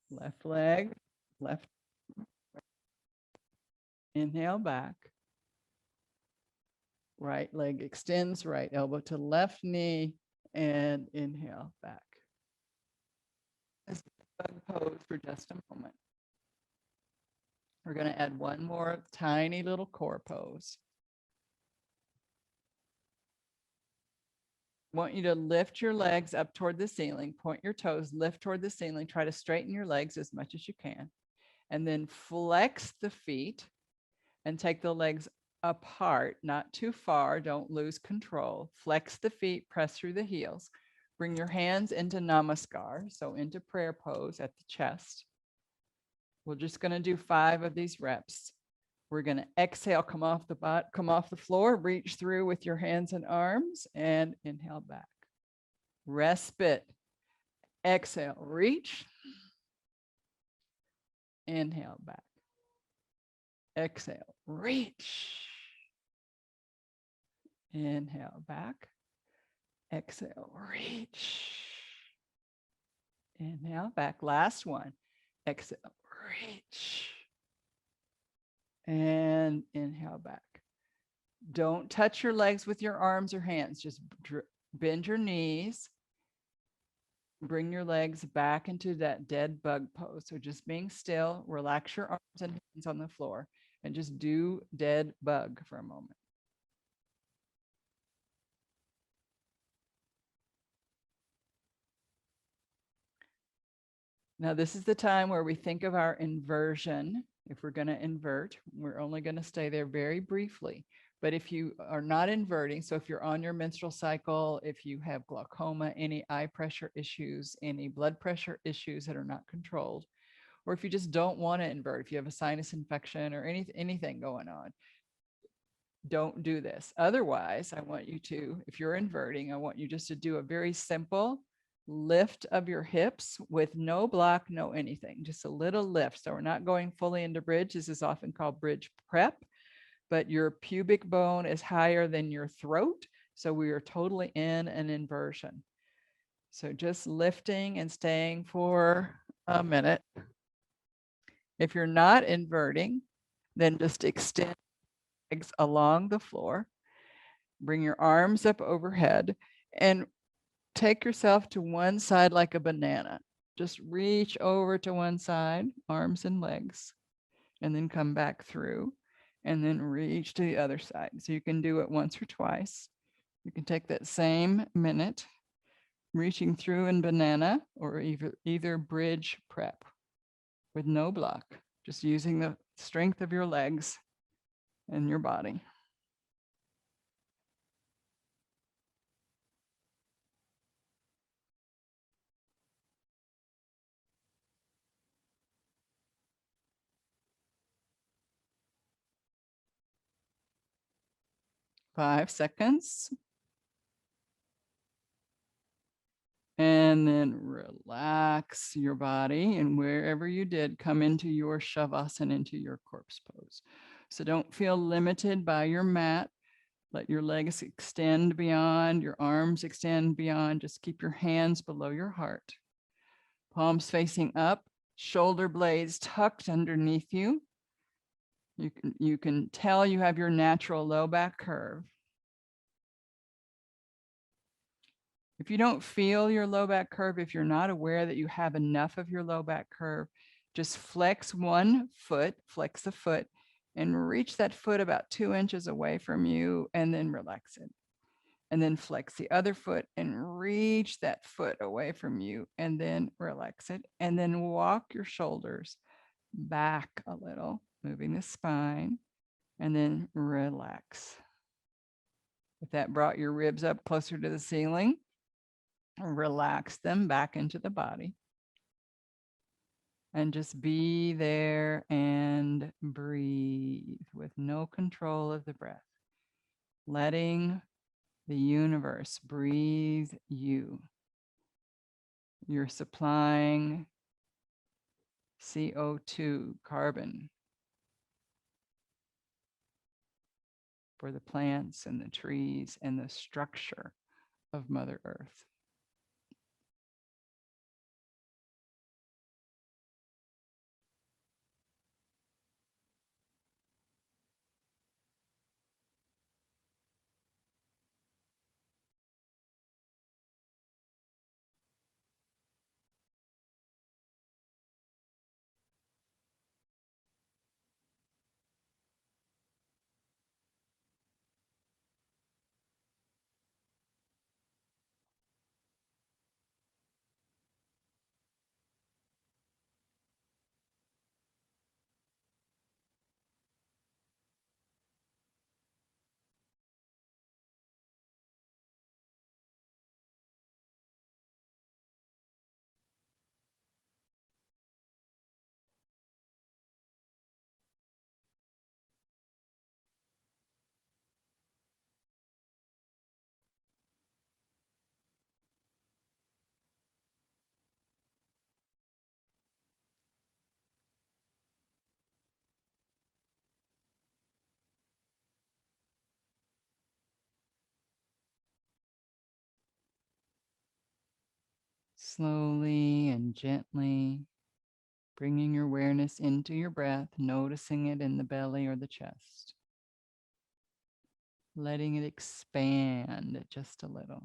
Left leg, left. Inhale back. Right leg extends, right elbow to left knee, and inhale back. As bug pose for just a moment. We're going to add one more tiny little core pose. Want you to lift your legs up toward the ceiling, point your toes, lift toward the ceiling, try to straighten your legs as much as you can, and then flex the feet and take the legs apart, not too far, don't lose control. Flex the feet, press through the heels. Bring your hands into namaskar, so into prayer pose at the chest. We're just going to do 5 of these reps. We're going to exhale, come off the floor, reach through with your hands and arms, and inhale back. Respite. Exhale, reach. Inhale back. Exhale, reach. Inhale back. Exhale, reach. Inhale back. Last one. Exhale, reach. And inhale back. Don't touch your legs with your arms or hands. Just bend your knees. Bring your legs back into that dead bug pose. So just being still, relax your arms and hands on the floor, and just do dead bug for a moment. Now, this is the time where we think of our inversion. If we're going to invert, we're only going to stay there very briefly. But if you are not inverting, so if you're on your menstrual cycle, if you have glaucoma, any eye pressure issues, any blood pressure issues that are not controlled, or if you just don't want to invert, if you have a sinus infection or anything going on, don't do this. Otherwise, I want you to, if you're inverting, I want you just to do a very simple lift of your hips with no block, no anything, just a little lift. So we're not going fully into bridge. This is often called bridge prep, but your pubic bone is higher than your throat. So we are totally in an inversion. So just lifting and staying for a minute. If you're not inverting, then just extend legs along the floor. Bring your arms up overhead and take yourself to one side like a banana. Just reach over to one side, arms and legs, and then come back through, and then reach to the other side. So you can do it once or twice. You can take that same minute, reaching through in banana or either bridge prep with no block, just using the strength of your legs and your body. Five seconds. And then relax your body, and wherever you did, come into your shavasana, into your corpse pose. So don't feel limited by your mat. Let your legs extend beyond, your arms extend beyond. Just keep your hands below your heart. Palms facing up, shoulder blades tucked underneath you. You can tell you have your natural low back curve. If you don't feel your low back curve, if you're not aware that you have enough of your low back curve, just flex one foot, flex the foot, and reach that foot about 2 inches away from you, and then relax it. And then flex the other foot and reach that foot away from you, and then relax it. And then walk your shoulders back a little, moving the spine, and then relax. If that brought your ribs up closer to the ceiling, relax them back into the body. And just be there and breathe with no control of the breath. Letting the universe breathe you. You're supplying CO2, carbon, for the plants and the trees and the structure of Mother Earth. Slowly and gently bringing your awareness into your breath, noticing it in the belly or the chest. Letting it expand just a little.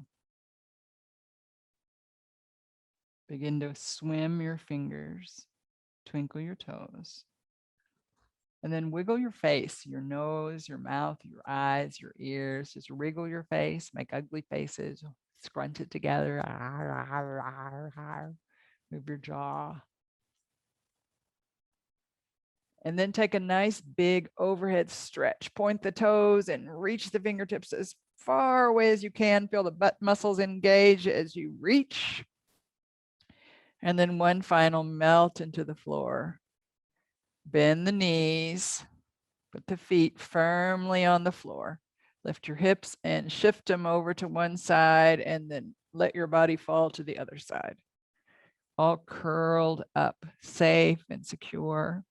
Begin to swim your fingers, twinkle your toes. And then wiggle your face, your nose, your mouth, your eyes, your ears. Just wriggle your face, make ugly faces, scrunch it together. Move your jaw. And then take a nice big overhead stretch. Point the toes and reach the fingertips as far away as you can. Feel the butt muscles engage as you reach. And then one final melt into the floor. Bend the knees. Put the feet firmly on the floor. Lift your hips and shift them over to one side and then let your body fall to the other side. All curled up, safe and secure.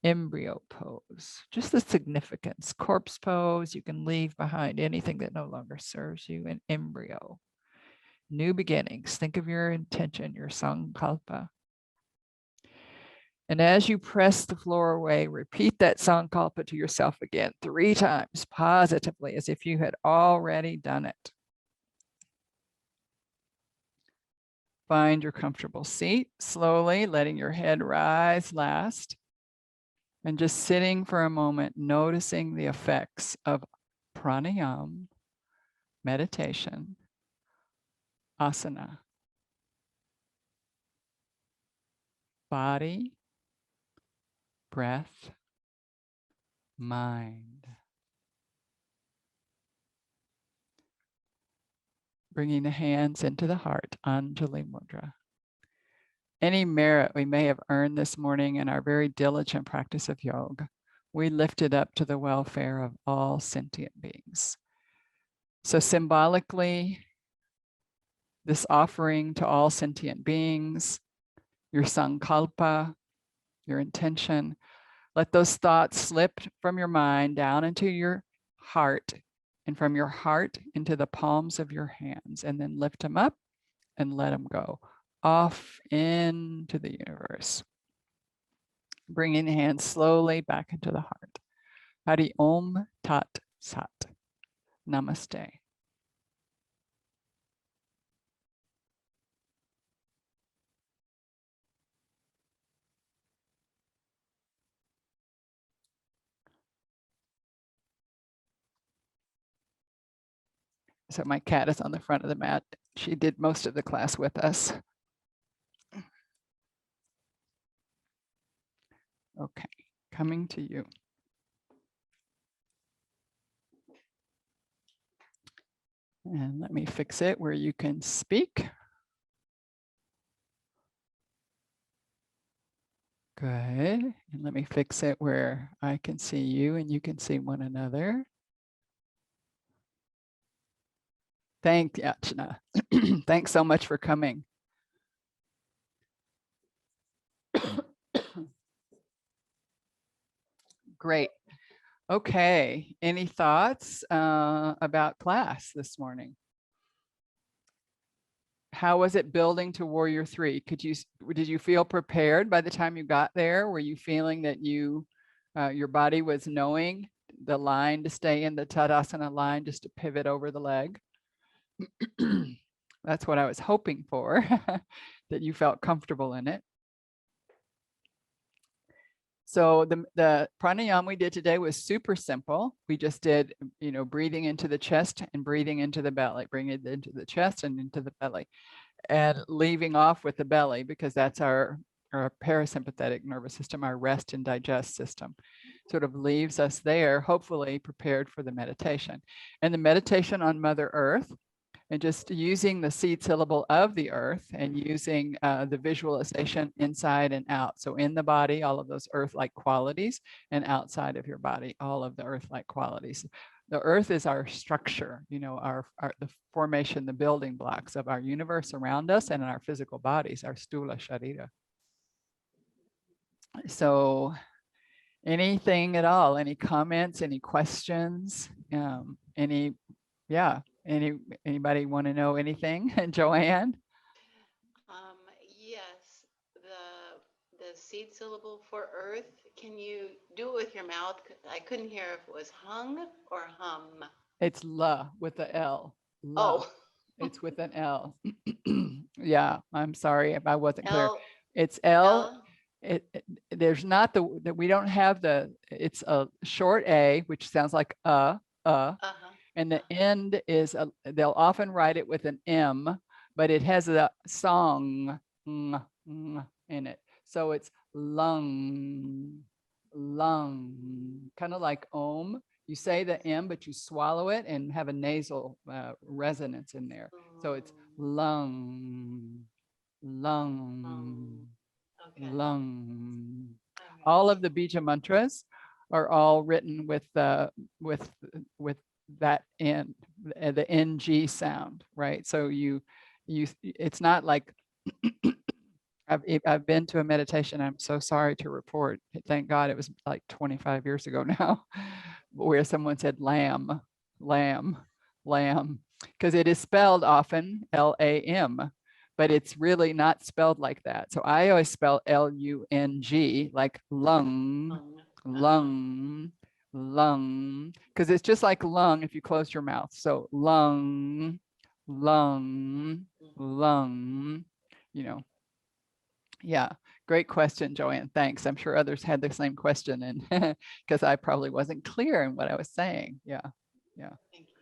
Embryo pose, just the significance. Corpse pose, you can leave behind anything that no longer serves you. In embryo, new beginnings. Think of your intention, your sankalpa. And as you press the floor away, repeat that sankalpa to yourself again 3 times positively, as if you had already done it. Find your comfortable seat, slowly letting your head rise last. And just sitting for a moment, noticing the effects of pranayama, meditation, asana, body, breath, mind. Bringing the hands into the heart, Anjali Mudra. Any merit we may have earned this morning in our very diligent practice of yoga, we lift it up to the welfare of all sentient beings. So symbolically, this offering to all sentient beings, your sankalpa, your intention, let those thoughts slip from your mind down into your heart, and from your heart into the palms of your hands, and then lift them up and let them go off into the universe. Bringing the hands slowly back into the heart. Hari Om Tat Sat. Namaste. So my cat is on the front of the mat. She did most of the class with us. Okay, coming to you. And let me fix it where you can speak. Good. And let me fix it where I can see you and you can see one another. Thank you, Yachna. Thanks so much for coming. Great. Okay. Any thoughts about class this morning? How was it building to Warrior 3? Did you feel prepared by the time you got there? Were you feeling that your body was knowing the line to stay in the Tadasana line, just to pivot over the leg? That's what I was hoping for, that you felt comfortable in it. So the pranayama we did today was super simple. We just did, breathing into the chest and breathing into the belly, bring it into the chest and into the belly, and leaving off with the belly, because that's our parasympathetic nervous system, our rest and digest system. Sort of leaves us there, hopefully prepared for the meditation. And the meditation on Mother Earth, and just using the seed syllable of the earth, and using the visualization inside and out. So in the body, all of those earth-like qualities, and outside of your body, all of the earth-like qualities. The earth is our structure, the formation, the building blocks of our universe around us and in our physical bodies, our stula sharira. So anything at all, any comments, any questions, anybody want to know anything? Joanne? Yes, the seed syllable for earth. Can you do it with your mouth? I couldn't hear if it was hung or hum. It's la with the L. La. Oh, It's with an L. Yeah, I'm sorry if I wasn't clear. L It's L. L. There's not we don't have it's a short A, which sounds like Uh-huh. and the end is, they'll often write it with an M, but it has a song in it. So it's lung, kind of like om. You say the M, but you swallow it and have a nasal resonance in there. So it's lung, lung, Okay. lung. All All right. of the bija mantras are all written with that N, the NG sound, right? So it's not like I've been to a meditation. I'm so sorry to report. Thank God it was like 25 years ago now, where someone said lamb, lamb, lamb, because it is spelled often LAM, but it's really not spelled like that. So I always spell LUNG, like lung, lung, lung, because it's just like lung if you close your mouth. So lung, lung, lung, you know. Yeah, great question, Joanne. Thanks. I'm sure others had the same question, and because I probably wasn't clear in what I was saying. Yeah, yeah. Thank you.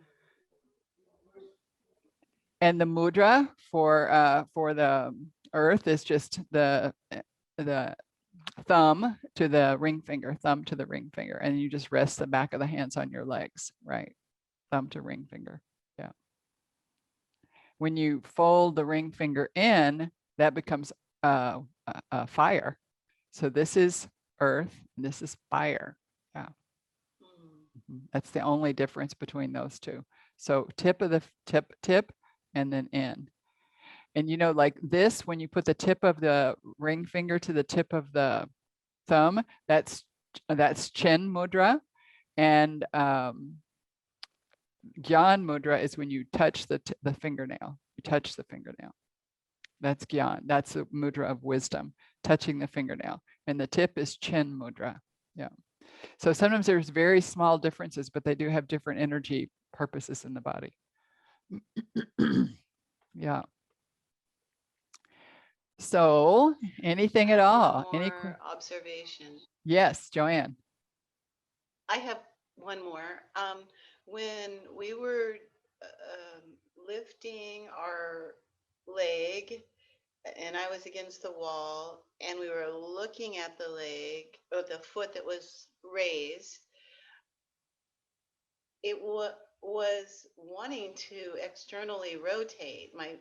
And the mudra for the earth is just the thumb to the ring finger, thumb to the ring finger, and you just rest the back of the hands on your legs, right? Thumb to ring finger. Yeah. When you fold the ring finger in, that becomes fire. So this is earth, and this is fire. Yeah. That's the only difference between those two. So tip of the tip, and then in. And like this, when you put the tip of the ring finger to the tip of the thumb, that's chin mudra. And gyan mudra is when you touch the fingernail. You touch the fingernail. That's gyan. That's the mudra of wisdom, touching the fingernail. And the tip is chin mudra. Yeah. So sometimes there's very small differences, but they do have different energy purposes in the body. Yeah. So anything at all? One more observation. Yes, Joanne. I have one more. When we were lifting our leg, and I was against the wall, and we were looking at the leg or the foot that was raised, it was wanting to externally rotate. My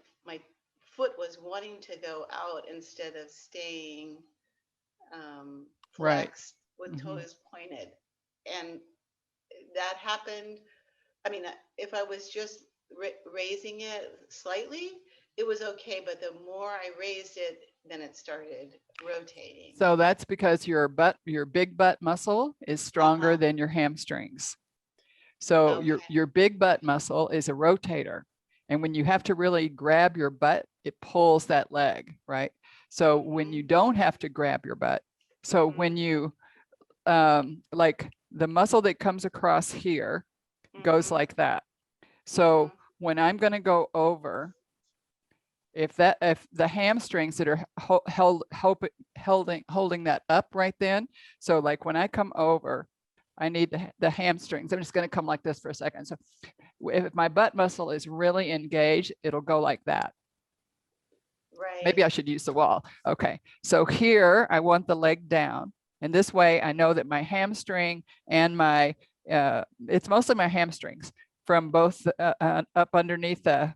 foot was wanting to go out instead of staying Right. flexed with toes pointed, and that happened. I mean, if I was just raising it slightly, it was okay. But the more I raised it, then it started rotating. So that's because your big butt muscle is stronger than your hamstrings. So your big butt muscle is a rotator. And when you have to really grab your butt, it pulls that leg, right? So when you don't have to grab your butt, so when you, like the muscle that comes across here goes like that. So when I'm going to go over, if the hamstrings that are holding that up right then, so like when I come over, I need the hamstrings. I'm just going to come like this for a second. So if my butt muscle is really engaged, it'll go like that. Right. Maybe I should use the wall. Okay. So here I want the leg down. And this way I know that my hamstring and my, it's mostly my hamstrings from both up underneath the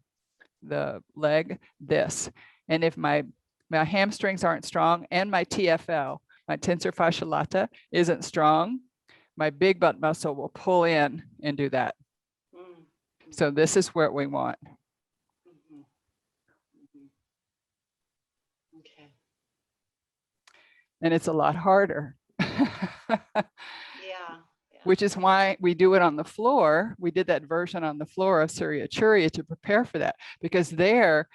leg, this. And if my hamstrings aren't strong and my TFL, my tensor fascia lata, isn't strong, my big butt muscle will pull in and do that. So this is what we want. Okay. And it's a lot harder. Yeah. Which is why we do it on the floor. We did that version on the floor of Surya Churya to prepare for that, because there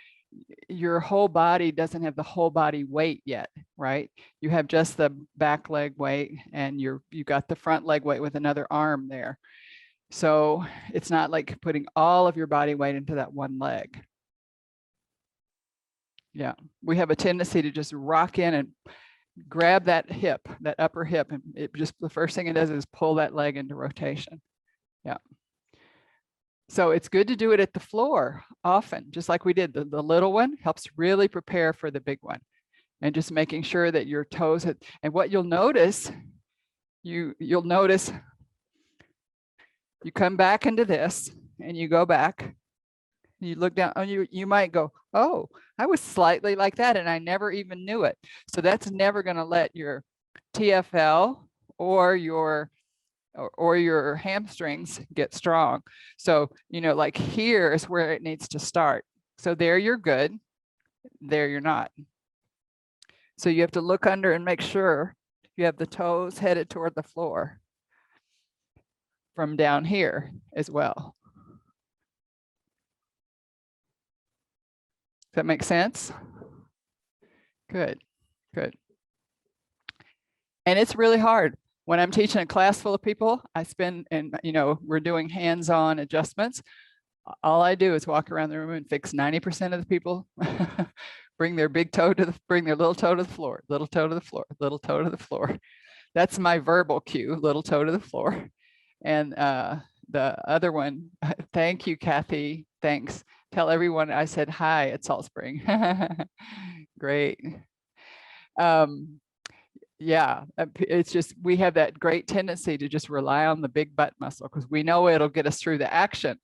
your whole body doesn't have the whole body weight yet, right? You have just the back leg weight, and you got the front leg weight with another arm there. So it's not like putting all of your body weight into that one leg. Yeah, we have a tendency to just rock in and grab that hip, that upper hip, and it just, the first thing it does is pull that leg into rotation. Yeah. So it's good to do it at the floor often, just like we did. The little one helps really prepare for the big one, and just making sure that your toes hit. And what you'll notice, you'll notice you come back into this and you go back, you look down, and you might go, oh, I was slightly like that and I never even knew it. So that's never going to let your TFL or your hamstrings get strong. So, like here is where it needs to start. So there you're good, there you're not. So you have to look under and make sure you have the toes headed toward the floor from down here as well. Does that make sense? Good, good. And it's really hard. When I'm teaching a class full of people, I spend, and we're doing hands-on adjustments. All I do is walk around the room and fix 90% of the people. Bring their big toe to bring their little toe to the floor, little toe to the floor, little toe to the floor. That's my verbal cue, little toe to the floor. And the other one, thank you, Kathy. Thanks. Tell everyone I said hi at Salt Spring. Great. Yeah, it's just, we have that great tendency to just rely on the big butt muscle because we know it'll get us through the action,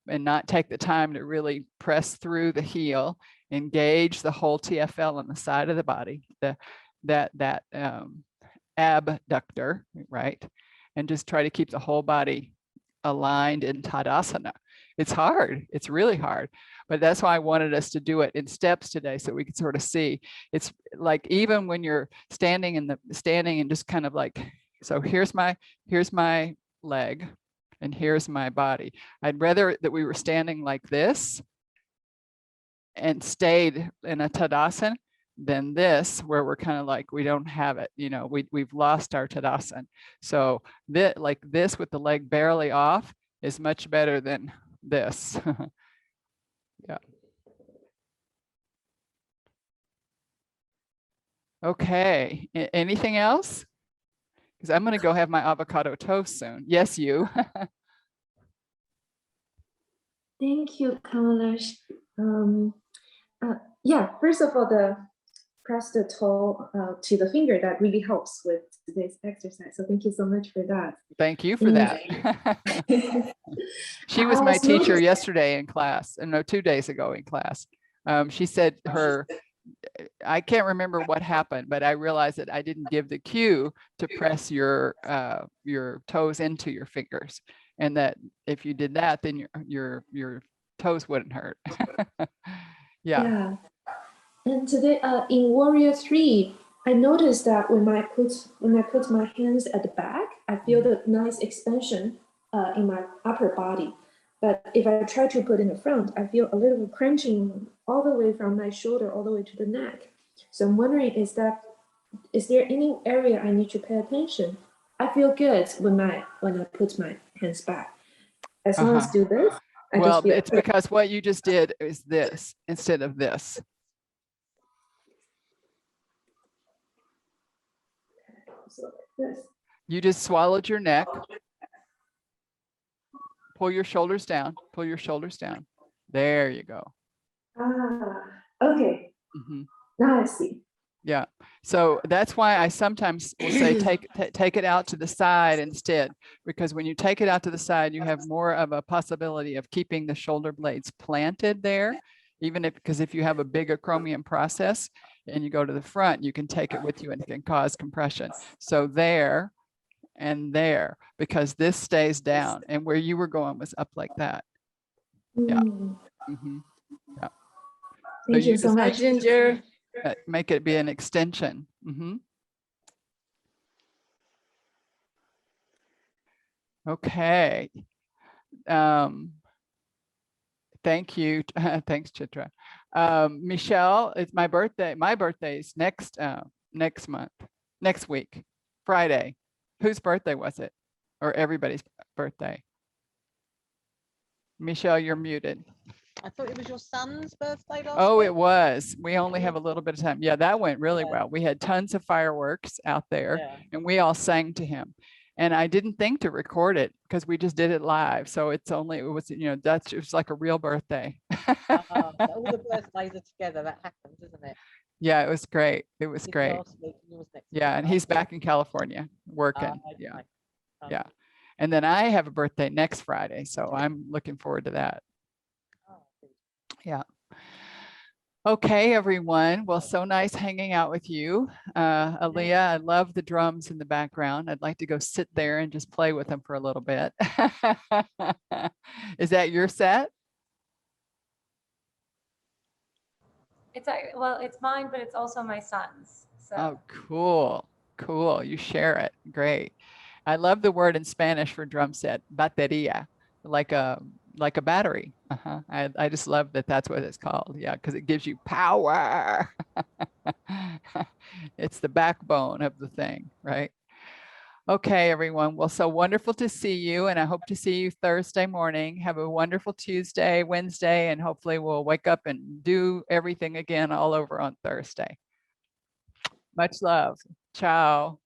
and not take the time to really press through the heel, engage the whole TFL on the side of the body, that abductor, right? And just try to keep the whole body aligned in Tadasana. It's hard. It's really hard. But that's why I wanted us to do it in steps today, so we could sort of see. It's like, even when you're standing and just kind of like, so here's my leg and here's my body. I'd rather that we were standing like this and stayed in a Tadasana than this, where we're kind of like, we don't have it, we've lost our Tadasana. So that, like this with the leg barely off, is much better than this. Yeah. Okay, anything else? Because I'm going to go have my avocado toast soon. Yes, you. Thank you, Kailash. Yeah, first of all, press the toe to the finger, that really helps with today's exercise. So thank you so much for that. Thank you for that. She was my teacher yesterday in class, and no, 2 days ago in class. She said I can't remember what happened, but I realized that I didn't give the cue to press your toes into your fingers, and that if you did that, then your toes wouldn't hurt. Yeah. And today, in Warrior 3, I noticed that when I put my hands at the back, I feel the nice expansion in my upper body. But if I try to put in the front, I feel a little crunching all the way from my shoulder all the way to the neck. So I'm wondering, is there any area I need to pay attention? I feel good when I put my hands back. As long as do this, I Well, just feel it's good. because what you just did is this instead of this. So like this. You just swallowed your neck. Pull your shoulders down. Pull your shoulders down. There you go. Ah, okay. Mhm. Now I see. Yeah. So that's why I sometimes will say take it out to the side instead, because when you take it out to the side, you have more of a possibility of keeping the shoulder blades planted there, even because if you have a big acromion process and you go to the front, you can take it with you and it can cause compression. So there and there, because this stays down, and where you were going was up like that. Yeah. Mm, Mhm. Yeah. Thank you so just much. Ginger. make it be an extension. Mhm. Okay. Thank you. Thanks, Chitra. Michelle, it's my birthday. My birthday is next week, Friday. Whose birthday was it? Or everybody's birthday? Michelle, you're muted. I thought it was your son's birthday last Oh, week. it was. We only have a little bit of time. Yeah, that went really Yeah. well. We had tons of fireworks out there Yeah. and we all sang to him. And I didn't think to record it because we just did it live. So it was, it was like a real birthday. So all the birthdays are together. That happens, isn't it? Yeah, it was great. It was His great. last week and yours next Yeah, week. and he's back in California working. Yeah, yeah. And then I have a birthday next Friday, so I'm looking forward to that. Yeah. Okay, everyone. Well, so nice hanging out with you. Aaliyah, I love the drums in the background. I'd like to go sit there and just play with them for a little bit. Is that your set? Well, it's mine, but it's also my son's. So. Oh, cool. Cool. You share it. Great. I love the word in Spanish for drum set, batería, like a battery. I just love that that's what it's called. Yeah, because it gives you power. It's the backbone of the thing, right? Okay, everyone. Well, so wonderful to see you, and I hope to see you Thursday morning. Have a wonderful Tuesday, Wednesday, and hopefully we'll wake up and do everything again all over on Thursday. Much love. Ciao.